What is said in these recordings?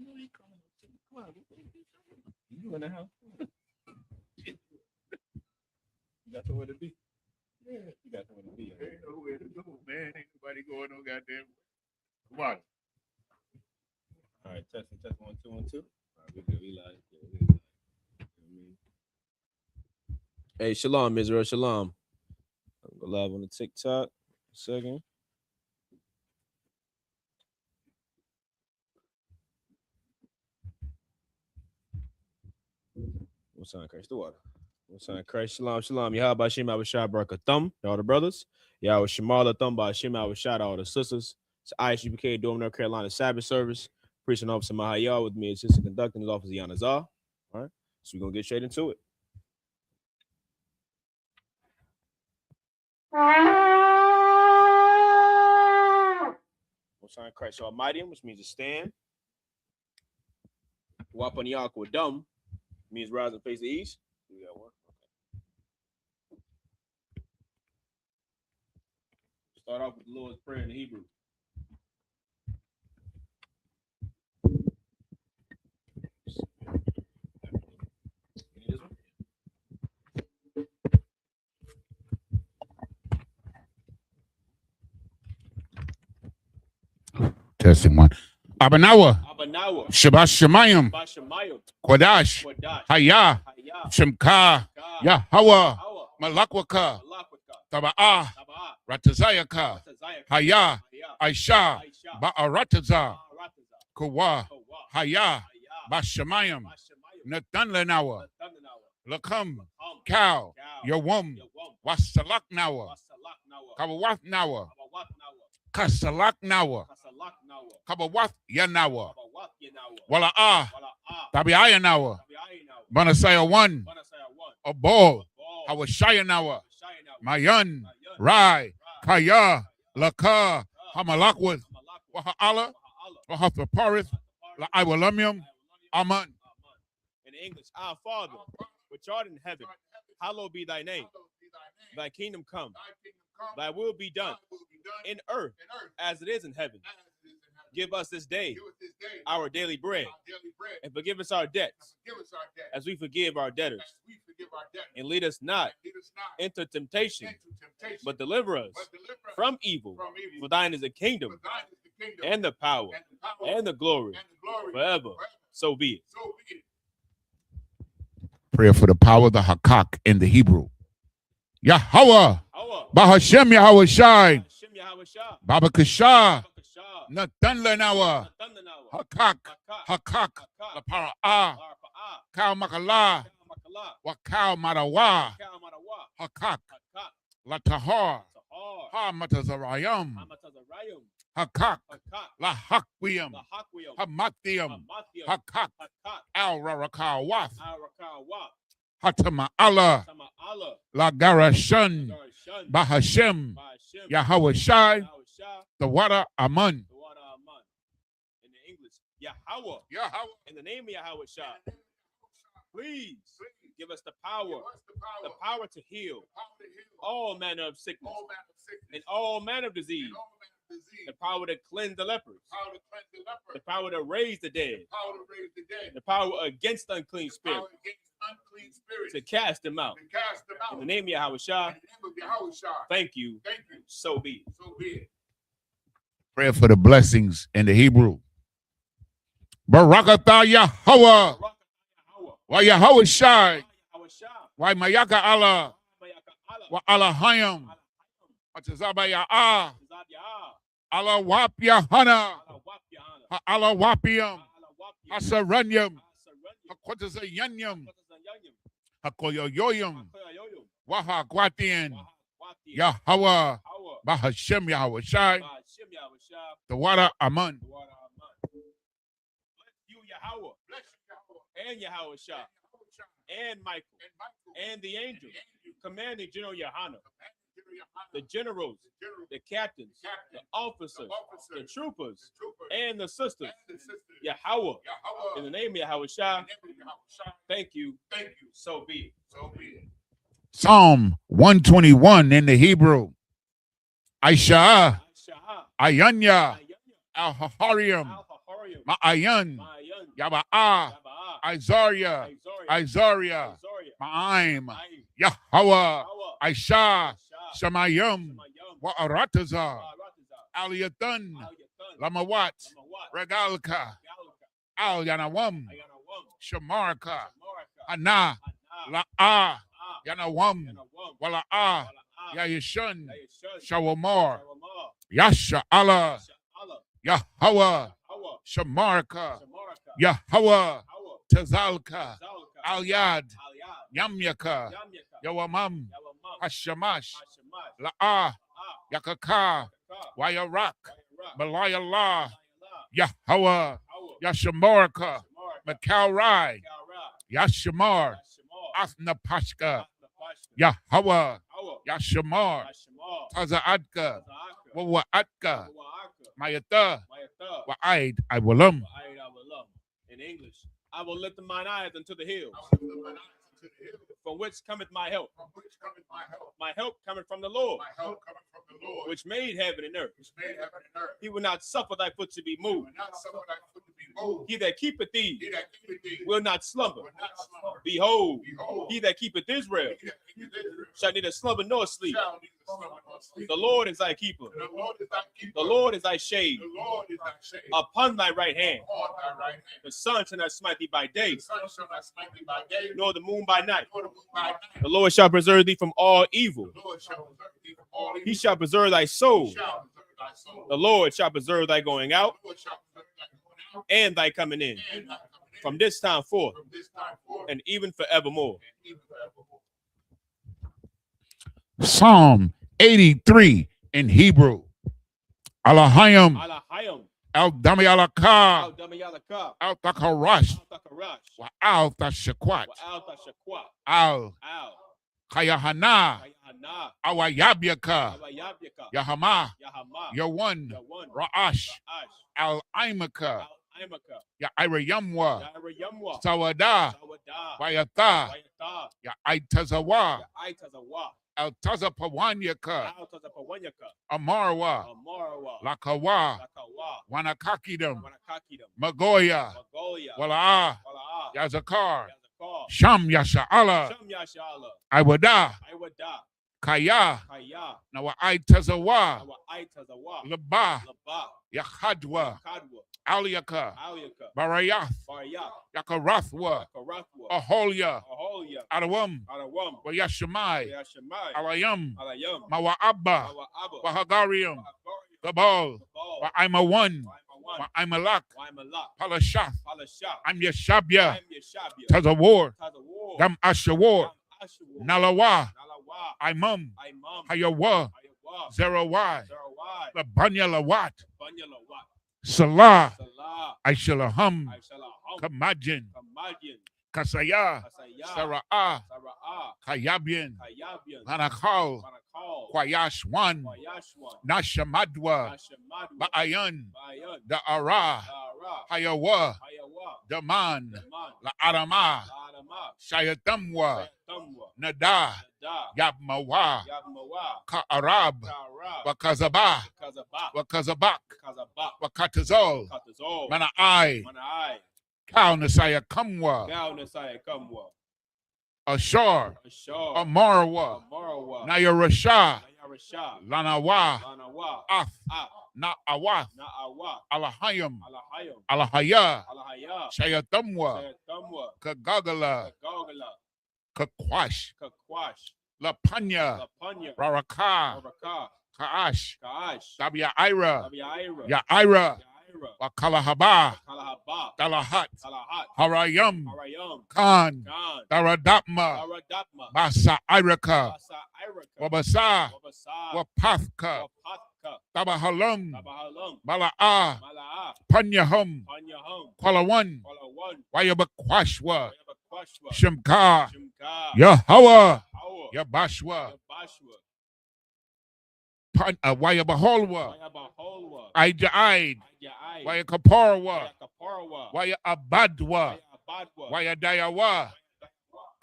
Come on, you in the house? You got somewhere to be. Yeah, you got somewhere to be. Ain't nowhere to go, man. Ain't nobody going no goddamn. Come on. All right, testing, 1, 2, 1, 2. All right, we good. We live. Hey, shalom, Israel, shalom. I'll go live on the TikTok. A second. What's on Christ? The water. What's on Christ? Shalom, shalom. Yahweh Shem Abishai Barakathum. All the brothers. Yahweh Shemala Thumb by Shem Abishai, all the sisters. It's Isupk Durham, North Carolina Sabbath service. Preaching Officer Mahayah with me, assistant conducting his officer Yanazar. All right. So we're gonna get straight into it. What's on Christ Almighty, which means to stand. Wapaniak with dumb means rise and face the east. We got one. Okay. Start off with the Lord's Prayer in the Hebrew. Testing one. Abanawa. Shabbat Shemayim. Kodash. Hayah. Shemka. Yahweh. Malakwaka. Taba'ah. Ratazayaka. Hayah. Aisha. Ba'arataza. Kawa. Hayah. Bashamayim. Nathan Lenawa. Lakam. Cow. Yawum. Wasalak Nawa. Kawawath Nawa. Kasalak Nawa. Kabawath Yanawa. Wala'ah. Tabiaya Nawa. Banasaya 1. Abo. Hawashaya Nawa. Mayan. Rai. Kaya. Laka. Hamalakwith. Waha'ala. Wahathaparith. La'aiwalamium. Aman. In English, our Father, which art in heaven, hallowed be thy name. Thy kingdom come. Thy will be done in earth as it is in heaven. Give us this day our daily bread, and forgive us our debts as we forgive our debtors. And lead us not into temptation, but deliver us from evil. For thine is the kingdom, and the power, and the glory, forever. So be it. Prayer for the power of the Hakak in the Hebrew. Yahweh. Bahashem Yahweh Shai. Baba Kasha. Nathan Lenawa. Hakak. Hakak. La Para'ah. Kau Makala. Wakau Marawa. Hakak. La Tahar. Ha Matazarayam. Hakak. La Hakwiyam. Hamathiam. Hakak. Al Rarakawath. Hatama Allah. La Garashan. Bahashem. Yahweh Shai. The water Aman. In the English, Yahweh. In the name of Yahweh Shai. Please give us the power to heal all manner of sickness and all manner of disease. The power to cleanse the lepers. The power to raise the dead. The power against unclean spirits. To cast them out. In the name of Yahweh Shai. Thank you. So be it. Prayer for the blessings in the Hebrew. Barakatah Yahweh. Wa Yahweh Shai. Wa Mayaka Allah. Wa Allahayim. Wa Tazabayah. Allah Wap Yahana. Allah Wapiam. Asaranyam. Hakwatazayanyam. Hakoyoyoyam. Waha Gwatian. Yahweh. Bahashem Yahweh Shai. The water Aman. Bless you, Yahweh. And Yahweh Shai. And Michael. And the angels. Commanding General Yohana. The generals, the captains, the officers, the troopers, and the sisters. Yahweh. In the name of Yahweh Shai. Thank you. So be it. Psalm 121 in the Hebrew. Aisha. Ayanya. Al-Haharium. Ma'ayan. Yaba'a, Izaria, Izaria, Ma'aim, Yahweh, Aisha, Shamayim, Wa'arataza, Aliyathan, Lamawat, Regalka, Al Yanawam, Shamarka, Ana, La'a, Yanawam, Wala'a, Yayishun, Shawamar, Yasha Allah, Yahweh, Shamarka, Yahweh, Tazalka, Al-Yad, Yamyaka, Yawamam, Hashamash, La'a, Yakaka, Wayarak, Malayallah, Yahweh, Yashamarka, Makalrai, Yashamar, Athnapashka, Yahweh, Yashamar, Tazaadka, Wawaatka, Mayata, Wa'aid, Iwalam. In English, I will lift mine eyes unto the hills, from which cometh my help. My help cometh from the Lord, which made heaven and earth. He will not suffer thy foot to be moved. He that keepeth thee will not slumber. Behold, he that keepeth Israel shall neither slumber nor sleep. The Lord is thy keeper. The Lord is thy shade upon thy right hand. The sun shall not smite thee by day, nor the moon by night. The Lord shall preserve thee from all evil. He shall preserve thy soul. The Lord shall preserve thy going out and thy coming in, from this time forth and even forevermore. Psalm 83 in Hebrew. Alahayim, Al-Dami Alaka, Al-Takarash, Al-Tashakwat, Al-Kayahana, Awayabyaka, Yahama, Yawan, Ra'ash, Al-Aimaka, Ya'irayamwa, Sawada, Wayata, Ya'itazawa, Al-Tazapawanyaka, Amarwa, Lakawa, Wanakakidam, Magoya, Wala'a, Yazakar, Sham Yasha'ala, Iwada, Kaya, Nawa'itazawa, Laba, Yakhadwa, Aliyaka, Barayath, Yakarathwa, Aholia, Adawam, Wayashamai, Alayam, Mawa'abba, Wahagarium, Gabal, Wa'aimawan, Wa'aimalak, Palashath, I'm Yeshabia, Tazawar, Gam Ashawar, Nalawa, Imam, Hayawa, Zerawai, Labanya Lawat, Salah, Aishalaham, Kamajin, Kasaya, Sara'ah, Kayabian, Manakal, Kwayashwan, Nashamadwa, Ba'ayan, Da'ara, Hayawa, Daman, La'arama, Shayatamwa, Nada, Yabmawa, Ka'arab, Wakazaba, Wakazabak, Wakatazol, Mana'ai, Kaunasaya Kamwa, Ashar, Amarwa, Nayarasha, Lanawa, Af, Na'awath, Alahayam, Alahaya, Shayatamwa, Kagagala, Kakwash, Lapanya, Raraka, Kaash, Tabiaira, Yaira, Wakalahaba, Dalahat, Harayam, Khan, Daradapma, Basa Iraka, Wabasa, Wapathka, Tabahalam, Mala'a, Panyahum, Kwalawan, Wayabakwashwa, Shimka, Yahweh, Yabashwa, Wayabaholwa, Aijaid, Wayakaparwa, Wayabadwa, Wayadayawa,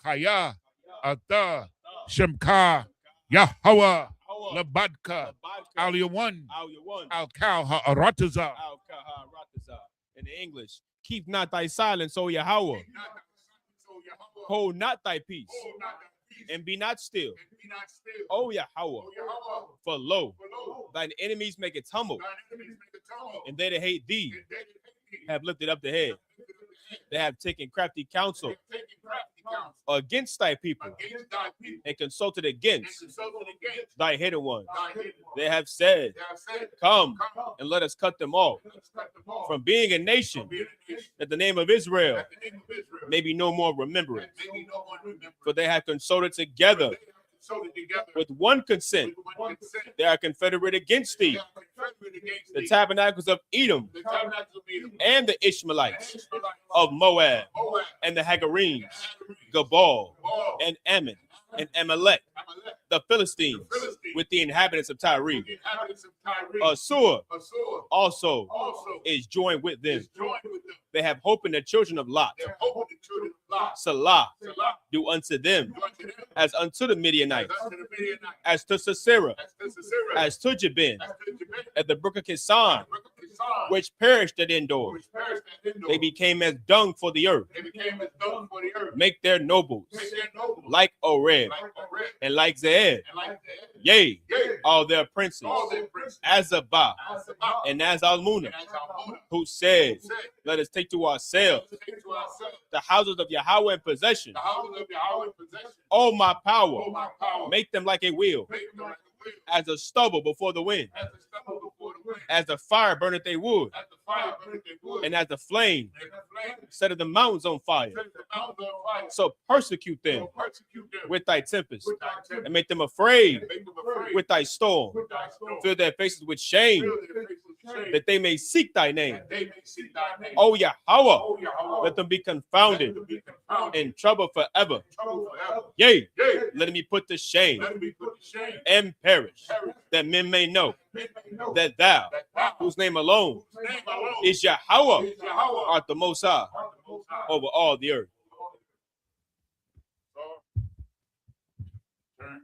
Kaya, Ata, Shimka, Yahweh, Labadka, Aliyawan, Al-Kal Ha'arataza. In English, Keep not thy silence, O Yahweh. Keep not thy silence, O Yahweh. Hold not thy peace, Hold not thy peace, and be not still, and be not still. O Yahweh. O Yahweh. For lo, For lo, thine enemies make it tumble, thine enemies make a tumble, and they that hate thee and they that hate thee have lifted up the head. lifted up the head. They have taken crafty counsel They have taken crafty counsel against thy people, against thy people, and consulted and against consulted against thy hidden ones. thy hidden ones. They have said, They have said, Come Come, and let us cut them off let us cut them off from being a from nation, being a nation, that the name of Israel that the name of Israel may be no more that remembrance. maybe no one remembers. For they have consulted together They have consulted together with one consent. with one consent. They are confederate against They thee, are confederate against the thee, tabernacles of Edom, the tabernacles of Edom, and the the Ishmaelites Ishmaelites of Moab, Moab, and the Hagarenes, Hagarenes, Gabal, Baal, and Ammon, and Amalek, Amalek, the Philistines, the Philistines, with the inhabitants of Tyre. the inhabitants of Tyre. Assur Assur also also is joined with them. is joined with them. They have hope in the children of Lot. Their hope in the children of Lot. Salah Salah, do unto them do unto them as unto the Midianites, as unto the Midianites, as to Sisera, as to Sisera, as to Jabin, as to Jabin, at the brook of Kison, which perished at Endor. which perished at Endor. They became as dung for the earth. They became as dung for the earth. Make their nobles Make their nobles like Oreb like Oreb, and like Zeed. and like the Yea, Yea, all their princes, all their princes, Azabah as Sabbath, and Azalmunah, and as Almona, who said, who said, Let us take to ourselves "Let us take to ourselves the houses of Yahweh in possession. the houses of Yahweh in possession. O my power, Oh, my power, make them like a wheel, make them like a wheel, as a stubble before the wind, as the stubble before the wind, as the fire burneth a wood, as the fire burneth their wood, and as the flame and the flame setteth the mountains on fire. set the mountains on fire. So persecute them So persecute them with thy tempest, with thy temper, and make them afraid and make them afraid with thy storm. with thy storm. Fill their faces with shame, Fill their faces with shame, that they may seek thy name. that they may see thy name. O Yahweh, Oh, Yahweh, let them be let confounded them be confounded in trouble forever. trouble forever. Yea, Yea, let them be put to shame let them be put to shame. and perish, Perish. that men may know Men may know that thou, that thou, whose name alone whose name alone is Yahweh, is Yahweh, art the Most High art the Most High. over all the earth. So, turn.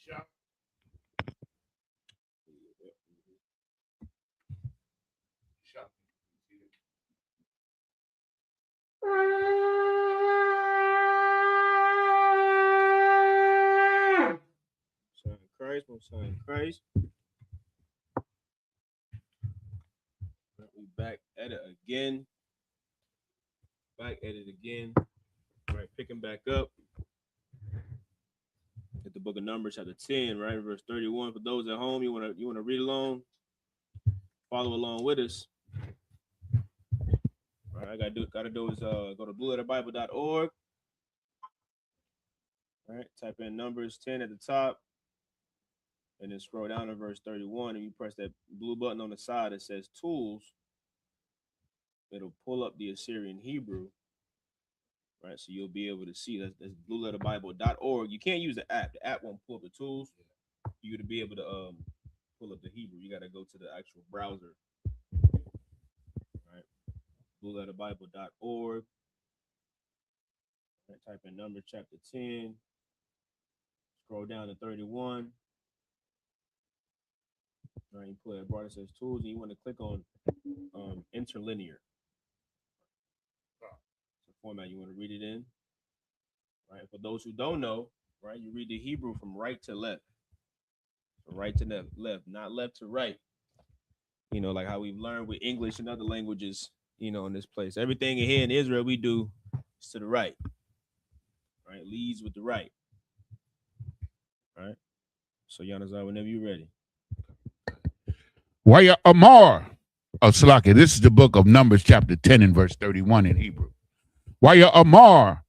Shut. Shut. Son of Christ, my son of Christ. We back at it again. Back at it again. All right, picking back up at the book of Numbers, chapter 10, right, verse 31. For those at home, you wanna read along, follow along with us. All right, gotta do is go to blueletterbible.org. All right, type in Numbers 10 at the top, and then scroll down to verse 31, and you press that blue button on the side that says Tools. It'll pull up the Assyrian Hebrew, right? So you'll be able to see that's blueletterbible.org. You can't use the app. The app won't pull up the tools. For you to be able to pull up the Hebrew, you got to go to the actual browser, right? blueletterbible.org. Right, type in Numbers chapter 10. Scroll down to 31. All right, you pull that bar that says Tools, and you want to click on interlinear. Format you want to read it in, right? For those who don't know, right, you read the Hebrew from right to left, from right to left, not left to right. You know, like how we've learned with English and other languages, you know, in this place. Everything here in Israel we do is to the right, right? Leads with the right, right? So Yanazar, whenever you're ready. Waya Amar of Salaki. This is the book of Numbers, chapter 10 and verse 31 in Hebrew. Waya Amar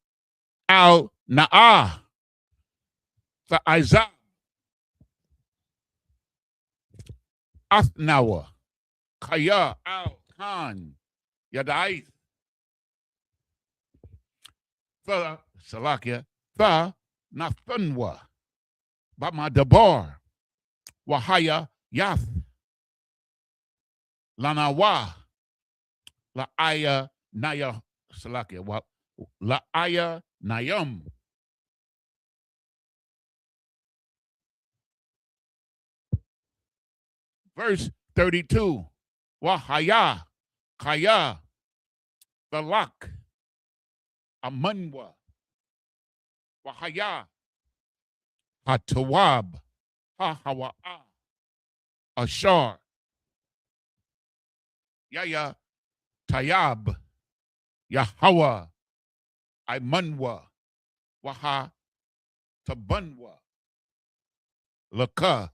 al Na'ah the Isaac Athnawa Kaya al Khan Yadai the Salakia the Nathanwa Bama Dabar Wahaya Yath Lanawa La Aya Naya Salakia La Aya Nayam verse 32 Wahaya Kaya Thalak, Amanwa, Wahaya, Hatawab, Hahawa'a, Ashar, Yaya, Tayab, Yahawa, Imanwa, Waha, Tabanwa, Laka.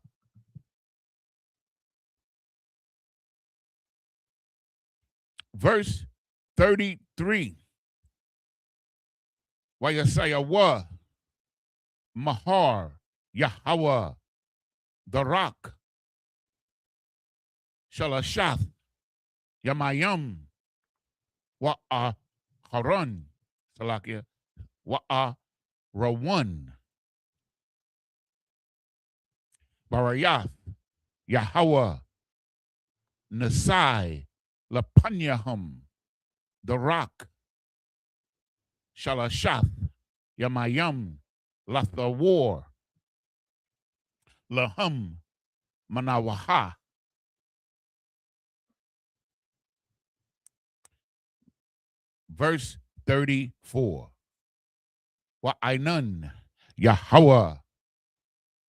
Verse 33. Wayasaya wa, Mahar, Yahweh, the rock, Shalashath, Yamayam, Wa'a Haran, Salakia, Wa'a Rawan, Barayath, Yahweh, Nasai, Lapanyahum, the rock, Shalashath, Yamayam, Lathawar, Lahum, Manawaha. Verse 34. Wa'ainan, Yahweh,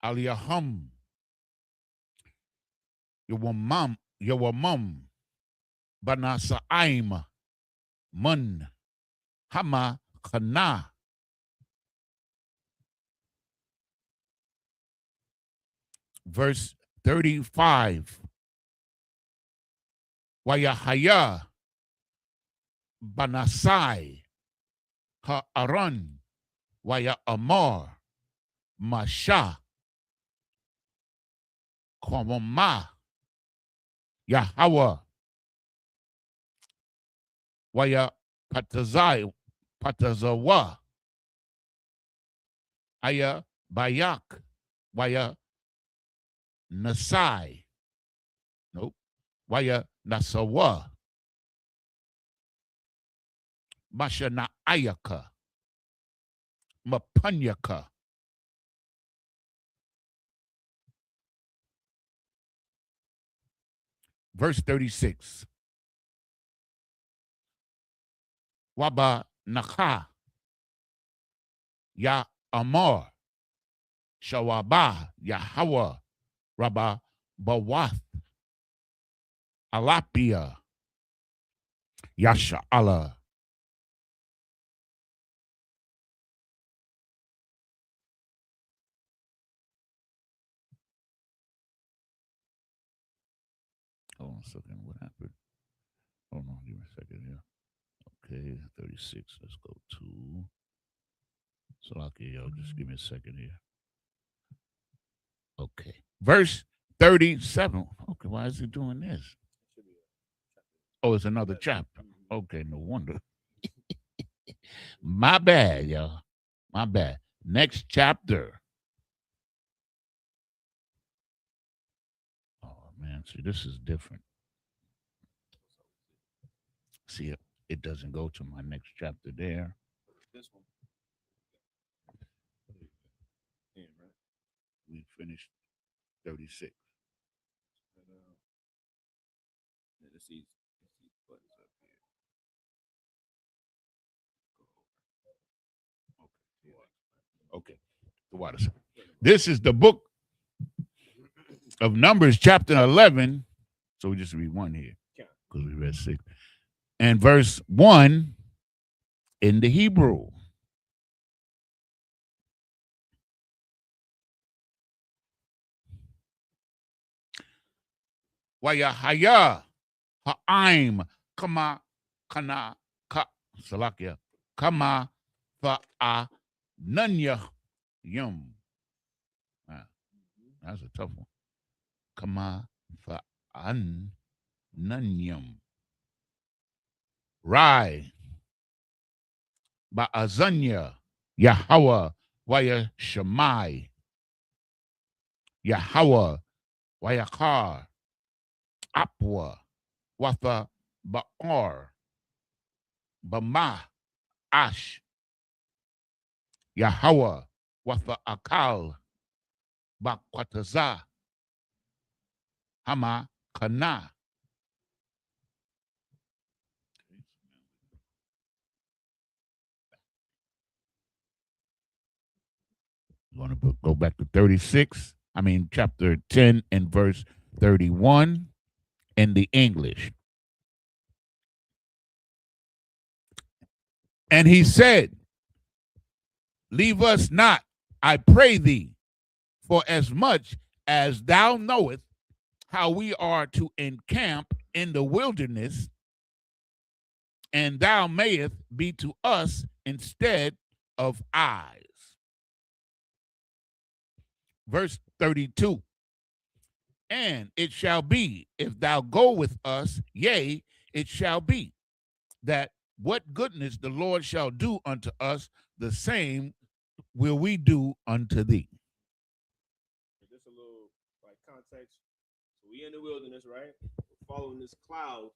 Aliyahum, Yawamam, Banasa'aim, Mun, Hama, Kana. Verse 35. Wayahaya, Banasai, Ha'aran, Waya Amar, Masha, Kwamama, Yahweh, Waya Patazai, Patazawa, Aya Bayak, Waya Nasai, nope, Waya Nasawa, Masha Naayaka, Mapanyaka. Verse 36. Waba Nakha, Ya Amar, Shawaba, Yahweh, Rabba Bawath, Alapia, Yasha Allah. Hold on a second. What happened? Hold on. Give me a second here. Okay, 36. Let's go to Salaki. Yo, just give me a second here. Okay. Verse 37. Okay, why is he doing this? Oh, it's another chapter. Okay, no wonder. My bad, y'all. My bad. Next chapter. Oh, man. See, this is different. See, it doesn't go to my next chapter there. This one. Yeah, right. We finished 36. Let's see buttons up here. Okay. The water. This is the book of Numbers, chapter 11. So we just read one here because we read 6. And verse 1 in the Hebrew. Wayahaya ha'aim kama kana ka salakia kama fa'ananya yum. That's a tough one. Kama fa'ananyum. Rai ba'azanya Yahweh waya shamai Yahweh wayakar Apwa, Watha, Ba'ar, Bama, Ash, Yahweh, Watha Akal, Bakwataza, Hama, Kana. I'm going to go back to 36. Chapter 10 and verse 31 in the English. And he said, leave us not, I pray thee, for as much as thou knowest how we are to encamp in the wilderness, and thou mayest be to us instead of eyes. Verse 32. And it shall be, if thou go with us, yea, it shall be, that what goodness the Lord shall do unto us, the same will we do unto thee. Just a little like context. So we in the wilderness, right? We're following this cloud,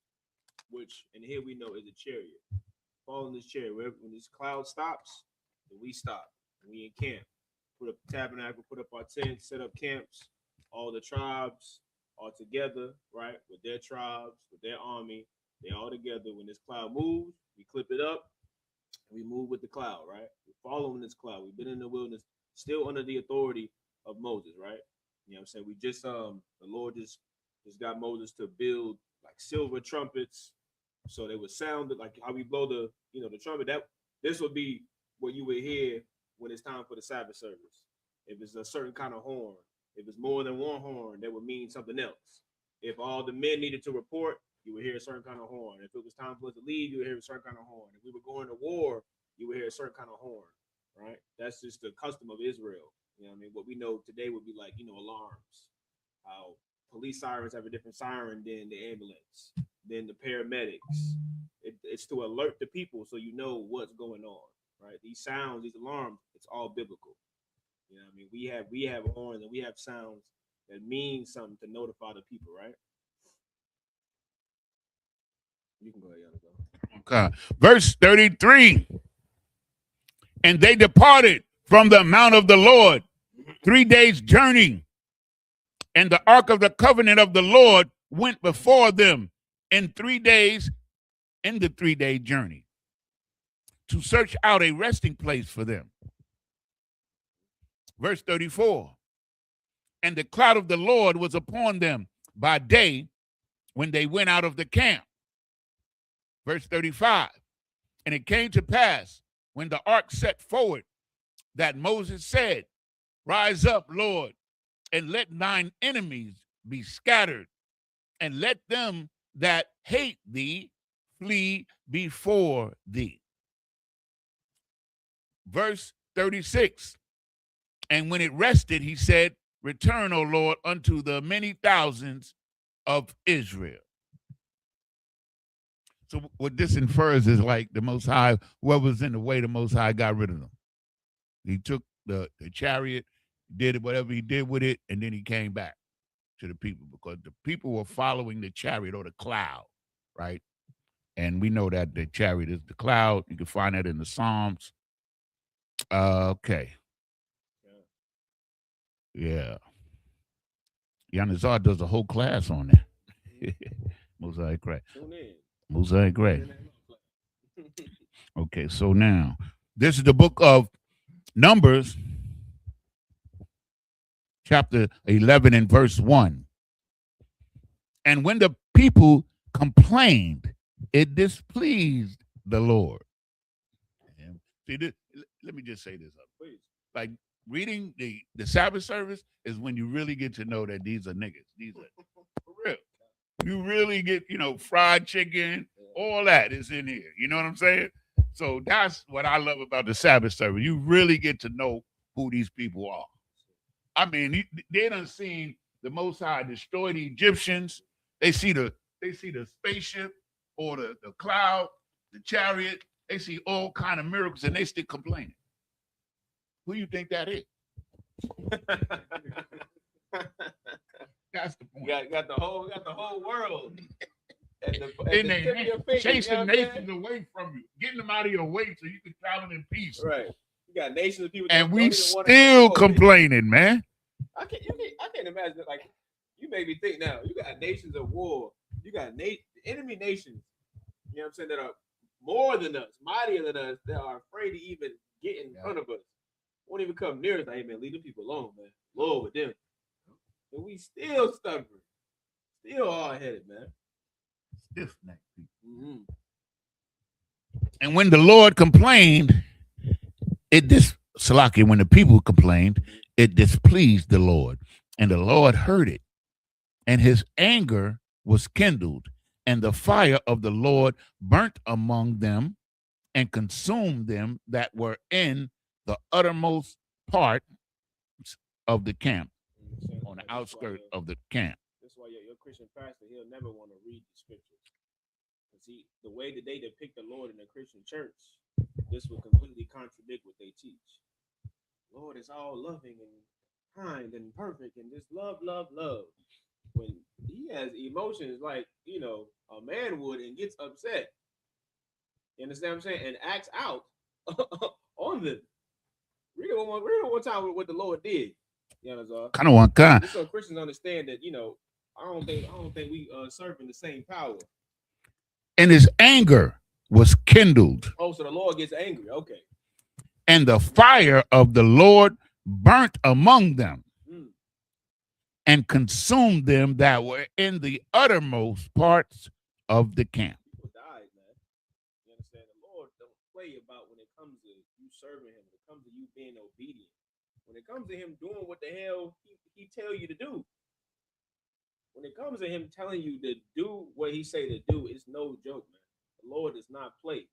which and here we know is a chariot. Following this chariot. When this cloud stops, then we stop. We encamp. Put up the tabernacle, put up our tents, set up camps. All the tribes are together, right? With their tribes, with their army. They all together. When this cloud moves, we clip it up. We move with the cloud, right? We're following this cloud. We've been in the wilderness, still under the authority of Moses, right? You know what I'm saying? We just the Lord just got Moses to build like silver trumpets, so they would sound like how we blow the the trumpet. That this would be what you would hear when it's time for the Sabbath service. If it's a certain kind of horn, if it's more than one horn, that would mean something else. If all the men needed to report, you would hear a certain kind of horn. If it was time for us to leave, you would hear a certain kind of horn. If we were going to war, you would hear a certain kind of horn, right? That's just the custom of Israel. You know what I mean? What we know today would be like, alarms. How police sirens have a different siren than the ambulance, than the paramedics. It's to alert the people so you know what's going on, right? These sounds, these alarms, it's all biblical. You know what I mean? We have horns and we have sounds that mean something to notify the people, right? You can go ahead, Yana. Okay. Verse 33. And they departed from the mount of the Lord 3 days' journey. And the ark of the covenant of the Lord went before them in 3 days, in the 3-day journey, to search out a resting place for them. Verse 34. And the cloud of the Lord was upon them by day when they went out of the camp. Verse 35. And it came to pass when the ark set forward that Moses said, rise up, Lord, and let thine enemies be scattered, and let them that hate thee flee before thee. Verse 36. And when it rested, he said, return, O Lord, unto the many thousands of Israel. So what this infers is like the Most High, whoever was in the way, the Most High got rid of them. He took the chariot, did whatever he did with it, and then he came back to the people because the people were following the chariot or the cloud, right? And we know that the chariot is the cloud. You can find that in the Psalms. Okay. Yeah. Yanazar does a whole class on that. Mosaic Gray. Mosaic Gray. Okay, so now this is the book of Numbers, chapter 11 and verse 1. And when the people complained, it displeased the Lord. See, let me just say this up, please. Like reading the Sabbath service is when you really get to know that these are niggas. These are for real. You really get, fried chicken, all that is in here. You know what I'm saying? So that's what I love about the Sabbath service. You really get to know who these people are. I mean, they done seen the Most High destroy the Egyptians. They see the spaceship or the cloud, the chariot. They see all kind of miracles, and they still complaining. Who you think that is? That's the point. Got the whole world. Chasing nations away from you, getting them out of your way so you can travel in peace. Right. You got nations of people, and we still complaining, man. I can't imagine it. Like, you made me think now. You got nations of war. You got enemy nations. You know what I'm saying? That are more than us, mightier than us. That are afraid to even get in front of us. won't even come near us. Like, hey man, leave the people alone, man. Lord with them. And we still stubborn, still hard headed, man. Stiff-necked people. Mm-hmm. And when the Lord complained, Salaki, when the people complained, it displeased the Lord. And the Lord heard it. And his anger was kindled. And the fire of the Lord burnt among them and consumed them that were in the uttermost part of the camp, on the outskirts of the camp. That's why your Christian pastor, he'll never want to read the scriptures. See, the way that they depict the Lord in the Christian church, this will completely contradict what they teach. Lord is all loving and kind and perfect and just love, love, love. When he has emotions like, a man would and gets upset. You understand what I'm saying? And acts out on them. Read it one time what the Lord did. You know, kind of one kind. Just so Christians understand that, I don't think we serving the same power. And his anger was kindled. Oh, so the Lord gets angry. Okay. And the fire of the Lord burnt among them and consumed them that were in the uttermost parts of the camp. People died, man. You understand? The Lord don't play about when it comes to you serving him, when it comes to you being obedient, when it comes to him doing what the hell he tell you to do. When it comes to him telling you to do what he say to do, it's no joke, man. The Lord does not play.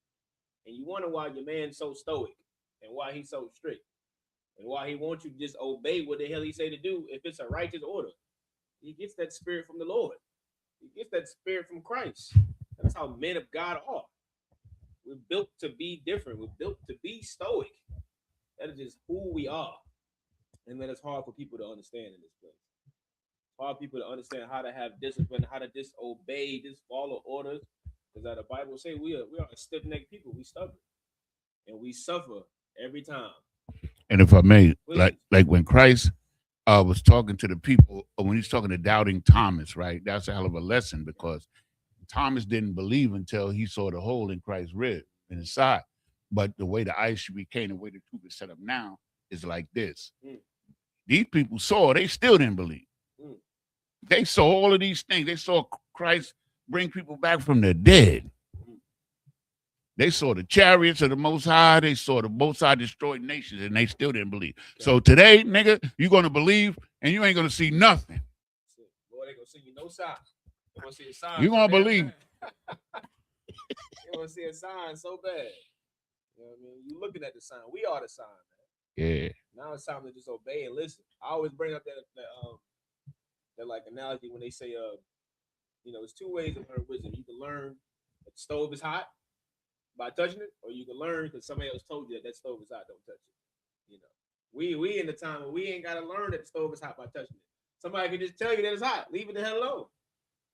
And you wonder why your man's so stoic and why he's so strict and why he wants you to just obey what the hell he say to do if it's a righteous order. He gets that spirit from the Lord. He gets that spirit from Christ. That's how men of God are. We're built to be different. We're built to be stoic. That is just who we are. And then it's hard for people to understand in this place. Hard people to understand how to have discipline, how to disobey, just follow orders. Because the Bible say we are a stiff-necked people. We stubborn. And we suffer every time. And if I may, like when Christ was talking to the people, or when he's talking to doubting Thomas, right? That's a hell of a lesson, because Thomas didn't believe until he saw the hole in Christ's rib in his side. But the way the ice became, the way the tube is set up now, is like this. These people saw, they still didn't believe. They saw all of these things. They saw Christ bring people back from the dead. They saw the chariots of the Most High. They saw the Most High destroy nations, and they still didn't believe. Okay. So today, nigga, you're going to believe, and you ain't going to see nothing. Boy, they going to see you no sign. They going to see a sign. You're going to believe. They going to see a sign so bad. You know what I mean? You looking at the sign. We are the sign, man. Yeah. Now it's time to just obey and listen. I always bring up that like analogy when they say, there's two ways to learn wisdom. You can learn that the stove is hot by touching it, or you can learn because somebody else told you that stove is hot, don't touch it. We in the time where we ain't got to learn that the stove is hot by touching it. Somebody can just tell you that it's hot. Leave it the hell alone.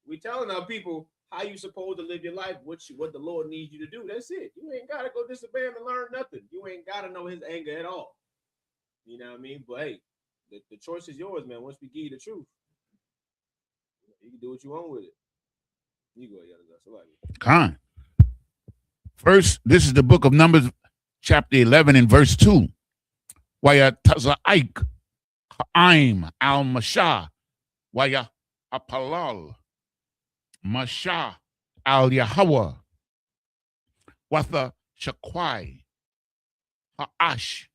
We telling our people how you supposed to live your life, what the Lord needs you to do. That's it. You ain't got to go disobey him and learn nothing. You ain't got to know his anger at all. You know what I mean? But hey, the choice is yours, man. Once we give you the truth, you can do what you want with it. You go, Khan. First, this is the book of Numbers, chapter 11 and verse 2. Waya taza'ik ha'im al-masha waya apalal masha al-Yahweh watha shakwai ha'ash.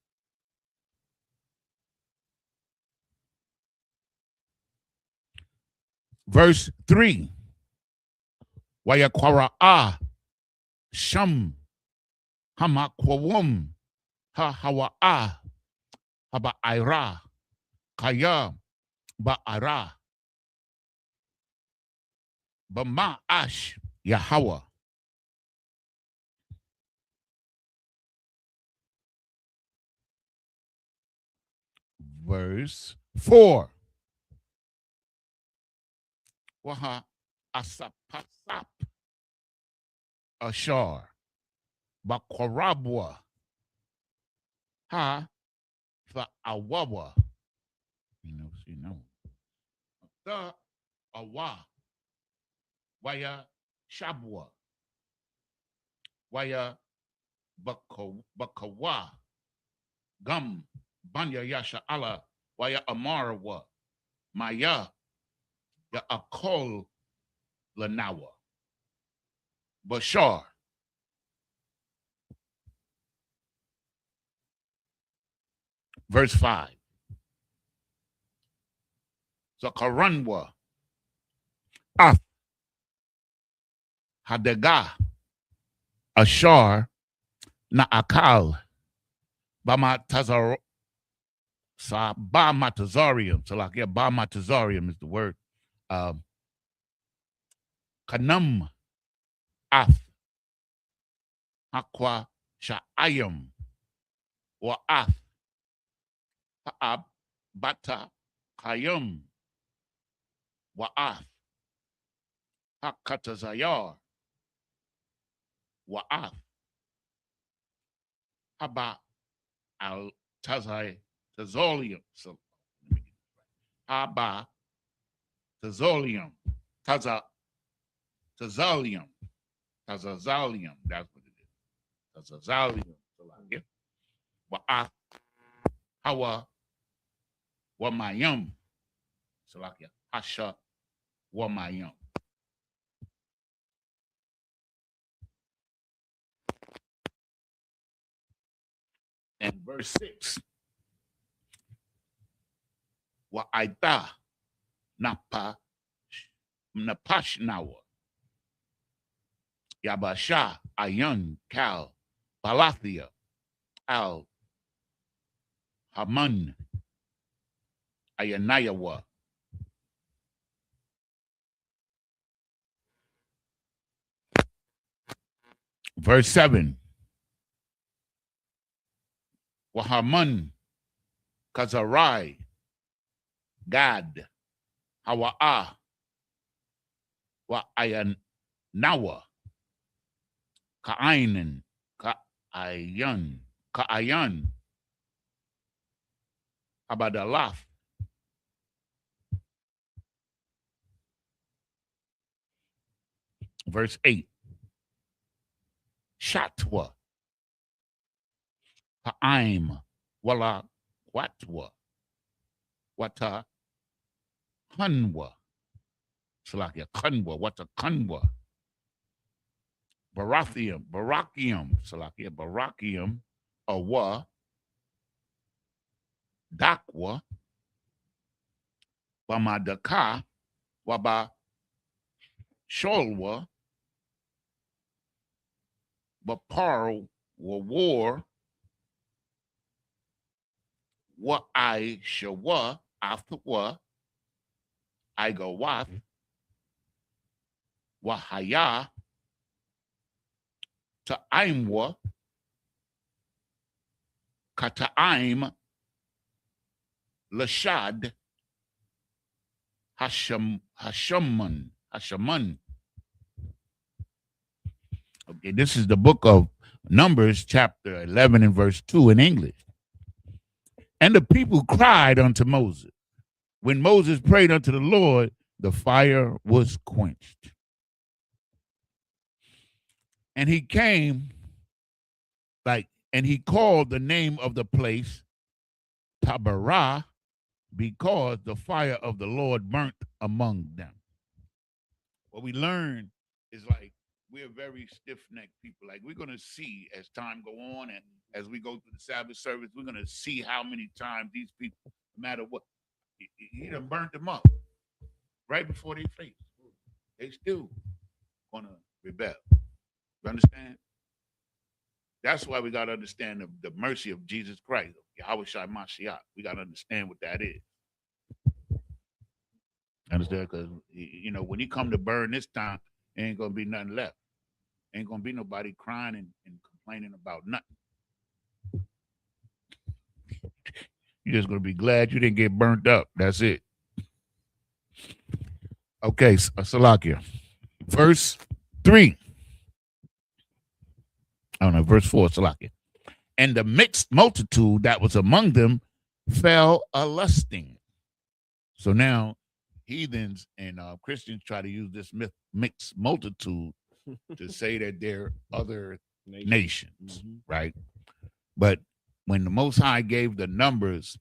Verse 3. Waya kwara'a sham hamakwawum ha hawa'a haba'ira kaya ba'ara bama'ash Yahweh. Verse 4. Waha asapasap ashar bakwarabwa ha fa awawa. The awa waya shabwa waya bakawa gum Banya Yasha Allah Waya Amarwa Maya Ya Akol Lanawa Bashar. Verse 5. Zakaranwa Af Hadaga Ashar Naakal Bamatazar Bamatazarium. So like Bamatazarium is the word. Kanam Af Hakwa Sha'ayam wa Af Ha'ab Bata Kayum wa Af Hakatazayar wa Af Haba al Tazai Tazolium. So Haba Tazolium. Tazalium. Tazazalium. That's what it is. Tazazalium. So like wa Af Hawa Wamayum. So like Hasha Wamayum. And verse 6. Wa Aita Napa Napashnawa Yabasha Ayun Kal Balathia Al Haman Ayanayawa. Verse 7. Wahaman Kazarai Gad Hawa'a Wa Ayanawa Ka'ainan Ka'ayan Abadalaf. Verse 8. Shatwa Ha'aim Wala Watwa Wata Hunwa. Salakia Kunwa. Wata Kunwa. Barakium. Salakia Barakium Awa Dakwa Bamadaka Waba Sholwa Bapar War Wa I Shawa after wa I go wath Wahaya to Aimwa Kataim Lashad Hashaman. Okay, this is the book of Numbers, chapter 11 and verse 2 in English. And the people cried unto Moses. When Moses prayed unto the Lord, the fire was quenched. And he came, and he called the name of the place Taberah, because the fire of the Lord burnt among them. What we learn is we're very stiff-necked people. Like we're going to see as time go on and as we go through the Sabbath service, we're going to see how many times these people, no matter what, he done burnt them up right before their face. They still going to rebel. You understand? That's why we got to understand the mercy of Jesus Christ, Yahweh Shai Mashiach. We got to understand what that is. Understand? Because, when he come to burn this time, ain't going to be nothing left. Ain't going to be nobody crying and complaining about nothing. You're just going to be glad you didn't get burnt up. That's it. Okay, Salakia. Verse 3. Verse 4, Salakia. And the mixed multitude that was among them fell a-lusting. So now heathens and Christians try to use this mixed multitude to say that they're other nations, right? But when the Most High gave the numbers,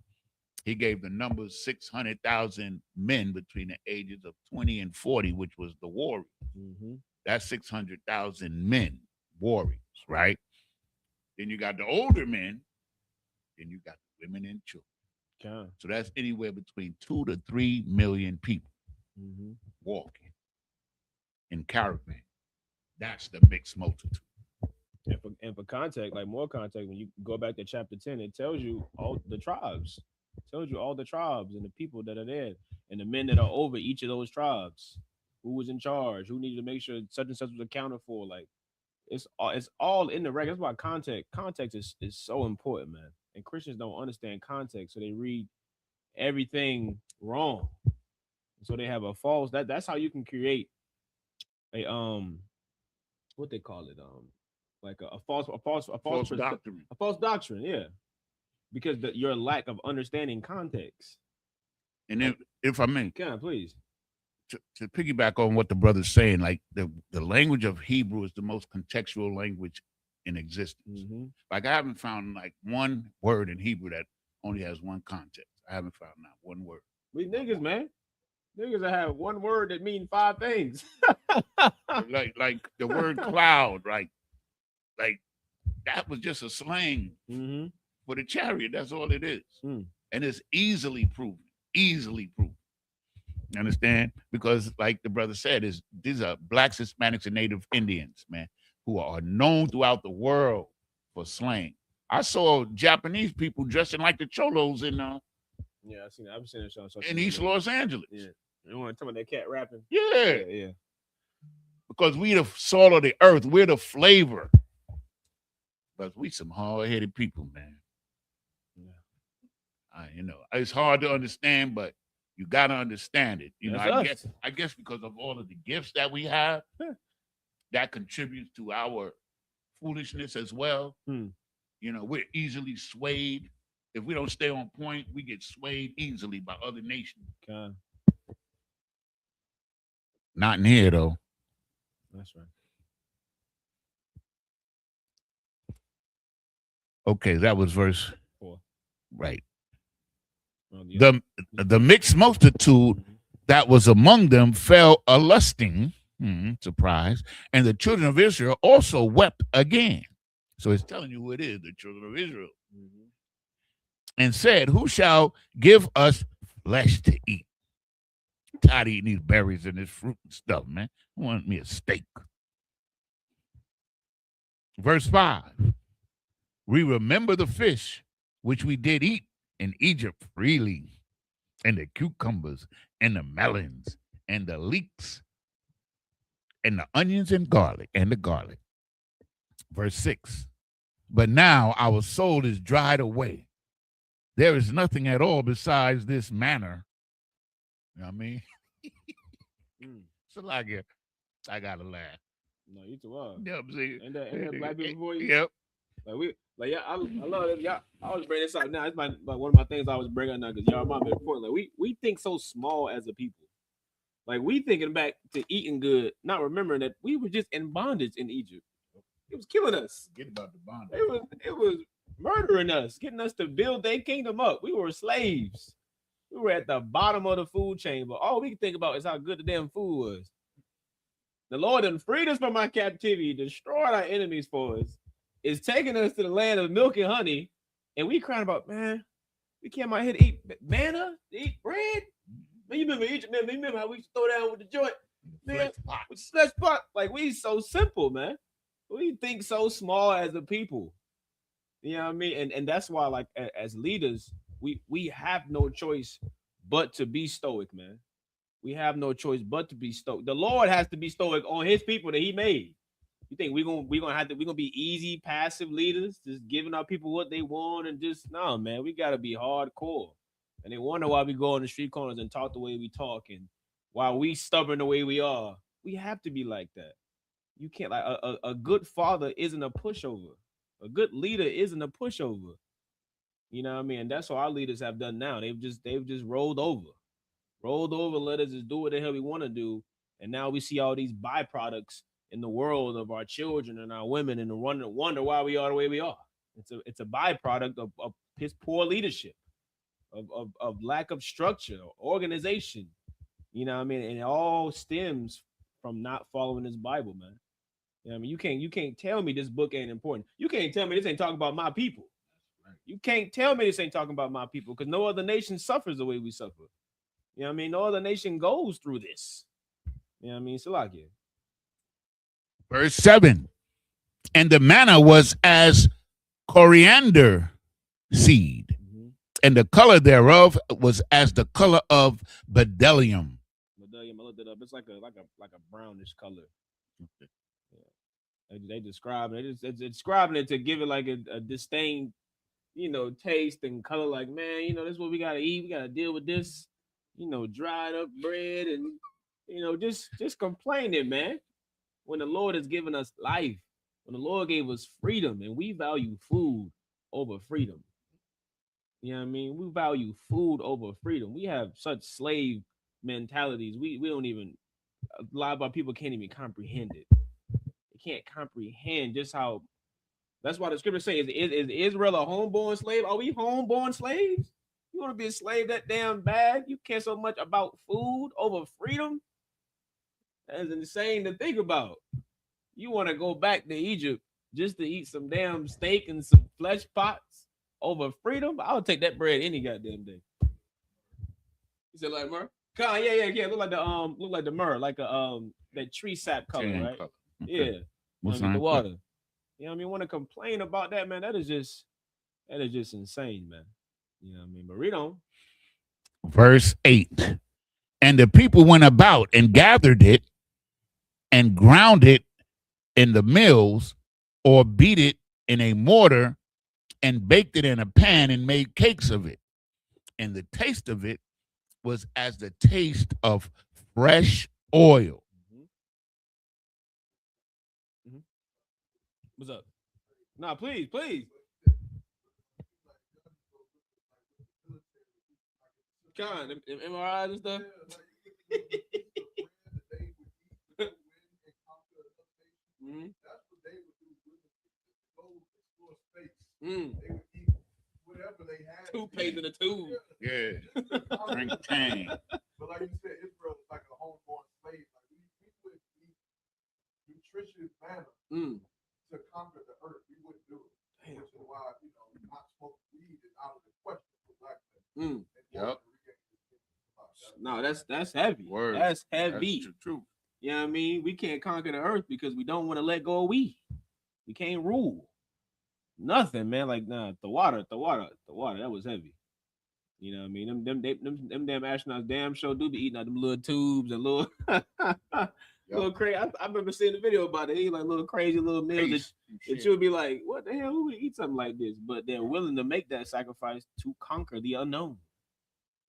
he gave the numbers 600,000 men between the ages of 20 and 40, which was the warriors. Mm-hmm. That's 600,000 men, warriors, right? Then you got the older men, then you got the women and children. Okay. So that's anywhere between 2 to 3 million people walking in caravan. That's the mixed multitude. And for context, like more context, when you go back to chapter 10, it tells you all the tribes. It tells you all the tribes and the people that are there and the men that are over each of those tribes. Who was in charge? Who needed to make sure such and such was accounted for? Like it's all in the record. That's why context is so important, man. And Christians don't understand context, so they read everything wrong. So they have a false that's how you can create a what they call it like a false doctrine. a false doctrine, yeah, because your lack of understanding context. And if I may, Can I please to piggyback on what the brother's saying, like the language of Hebrew is the most contextual language in existence. Like I haven't found like one word in Hebrew that only has one context. I haven't found not one word. We niggas, man. Niggas that have one word that mean 5 things. like the word cloud, like that was just a slang for the chariot. That's all it is. And it's easily proven. Easily proven. You understand? Because like the brother said, these are blacks, Hispanics, and Native Indians, man, who are known throughout the world for slang. I saw Japanese people dressing like the cholos in Yeah, I've seen it on social in East Los Angeles. Yeah. You want to tell me that cat rapping? Yeah. Yeah. Because we the salt of the earth, we're the flavor. But we some hard-headed people, man. Yeah. It's hard to understand, but you gotta understand it. I guess because of all of the gifts that we have, that contributes to our foolishness as well. We're easily swayed. If we don't stay on point, we get swayed easily by other nations. Okay. Not in here though. That's right. Okay, that was verse 4. Right. The mixed multitude that was among them fell a lusting, surprise, and the children of Israel also wept again. So it's telling you who it is, the children of Israel. And said, who shall give us flesh to eat? I'm tired of eating these berries and this fruit and stuff, man. I want me a steak. Verse 5. We remember the fish which we did eat in Egypt freely, and the cucumbers and the melons and the leeks and the onions and the garlic. Verse 6. But now our soul is dried away. There is nothing at all besides this manner. You know what I mean? So like I gotta laugh. No, you too well. You know what I'm saying? And that black people for you. Yep. I love it. Y'all, I always bring this up now. It's like one of my things I always bring up now because y'all remind me important. Like we think so small as a people. Like we thinking back to eating good, not remembering that we were just in bondage in Egypt. It was killing us. Forget about the bondage. It was murdering us, getting us to build their kingdom up. We were slaves. We were at the bottom of the food chain, but all we can think about is how good the damn food was. The Lord done freed us from our captivity, destroyed our enemies for us, is taking us to the land of milk and honey, and we crying about, man, we came out here to eat manna, to eat bread. Man, you remember Egypt, man? You remember how we used to throw down with the joint? Man, with the flesh pot. Like, we so simple, man. We think so small as a people. You know what I mean? And that's why, like, as leaders, we have no choice but to be stoic, man. We have no choice but to be stoic. The Lord has to be stoic on his people that he made. You think we're gonna be easy, passive leaders, just giving our people what they want and just no, man, we gotta be hardcore. And they wonder why we go on the street corners and talk the way we talk and why we stubborn the way we are. We have to be like that. You can't like a good father isn't a pushover. A good leader isn't a pushover. You know what I mean? And that's what our leaders have done now. They've just rolled over, let us just do what the hell we want to do. And now we see all these byproducts in the world of our children and our women and wonder why we are the way we are. It's a byproduct of his poor leadership, of lack of structure, organization. You know what I mean? And it all stems from not following this Bible, man. You know what I mean? You can't tell me this book ain't important. You can't tell me this ain't talking about my people. You can't tell me this ain't talking about my people, because no other nation suffers the way we suffer. You know what I mean? No other nation goes through this. You know what I mean? Salakia. Verse 7. And the manna was as coriander seed, and the color thereof was as the color of bdellium. I looked it up. It's like a brownish color. Yeah. They describe it. It's describing it to give it like a distinct, taste and color. Like, man, this is what we gotta eat. We gotta deal with this, dried up bread and just complaining, man. When the Lord has given us life, when the Lord gave us freedom, and we value food over freedom. You know what I mean? We value food over freedom. We have such slave mentalities. We don't even, a lot of our people can't even comprehend it. They can't comprehend just how. That's why the scripture says, is Israel a homeborn slave? Are we homeborn slaves? You want to be a slave that damn bad? You care so much about food over freedom? That's insane to think about. You want to go back to Egypt just to eat some damn steak and some flesh pots over freedom? I'll take that bread any goddamn day. You said like myrrh? Yeah. Look like the myrrh, like a that tree sap color, right? Color. Okay. Yeah. The water. You know what I mean? Want to complain about that, man? That is just insane, man. You know what I mean? But read on. Verse 8. And the people went about and gathered it and ground it in the mills, or beat it in a mortar and baked it in a pan and made cakes of it. And the taste of it was as the taste of fresh oil. Mm-hmm. What's up? Nah, please. Con, them MRIs and stuff. Mm-hmm. That's what they would do. Go explore space. They would eat whatever they had. Toothpaste in a tube. Yeah. Drink tang. But like you said, Israel was like a homeborn slave. Like we would eat nutritious manna to conquer the earth. We wouldn't do it. Which is why, not smoking weed is out of the question for black men. Yep. No, that's heavy. Word. That's heavy. That's true. You know what I mean? We can't conquer the earth because we don't want to let go of we. We can't rule. Nothing, man. Like, nah, the water, that was heavy. You know what I mean? Them damn astronauts damn sure do be eating out them little tubes and little little crazy. I remember seeing the video about it. He like little crazy little meals that you would be like, what the hell? Who would eat something like this? But they're willing to make that sacrifice to conquer the unknown.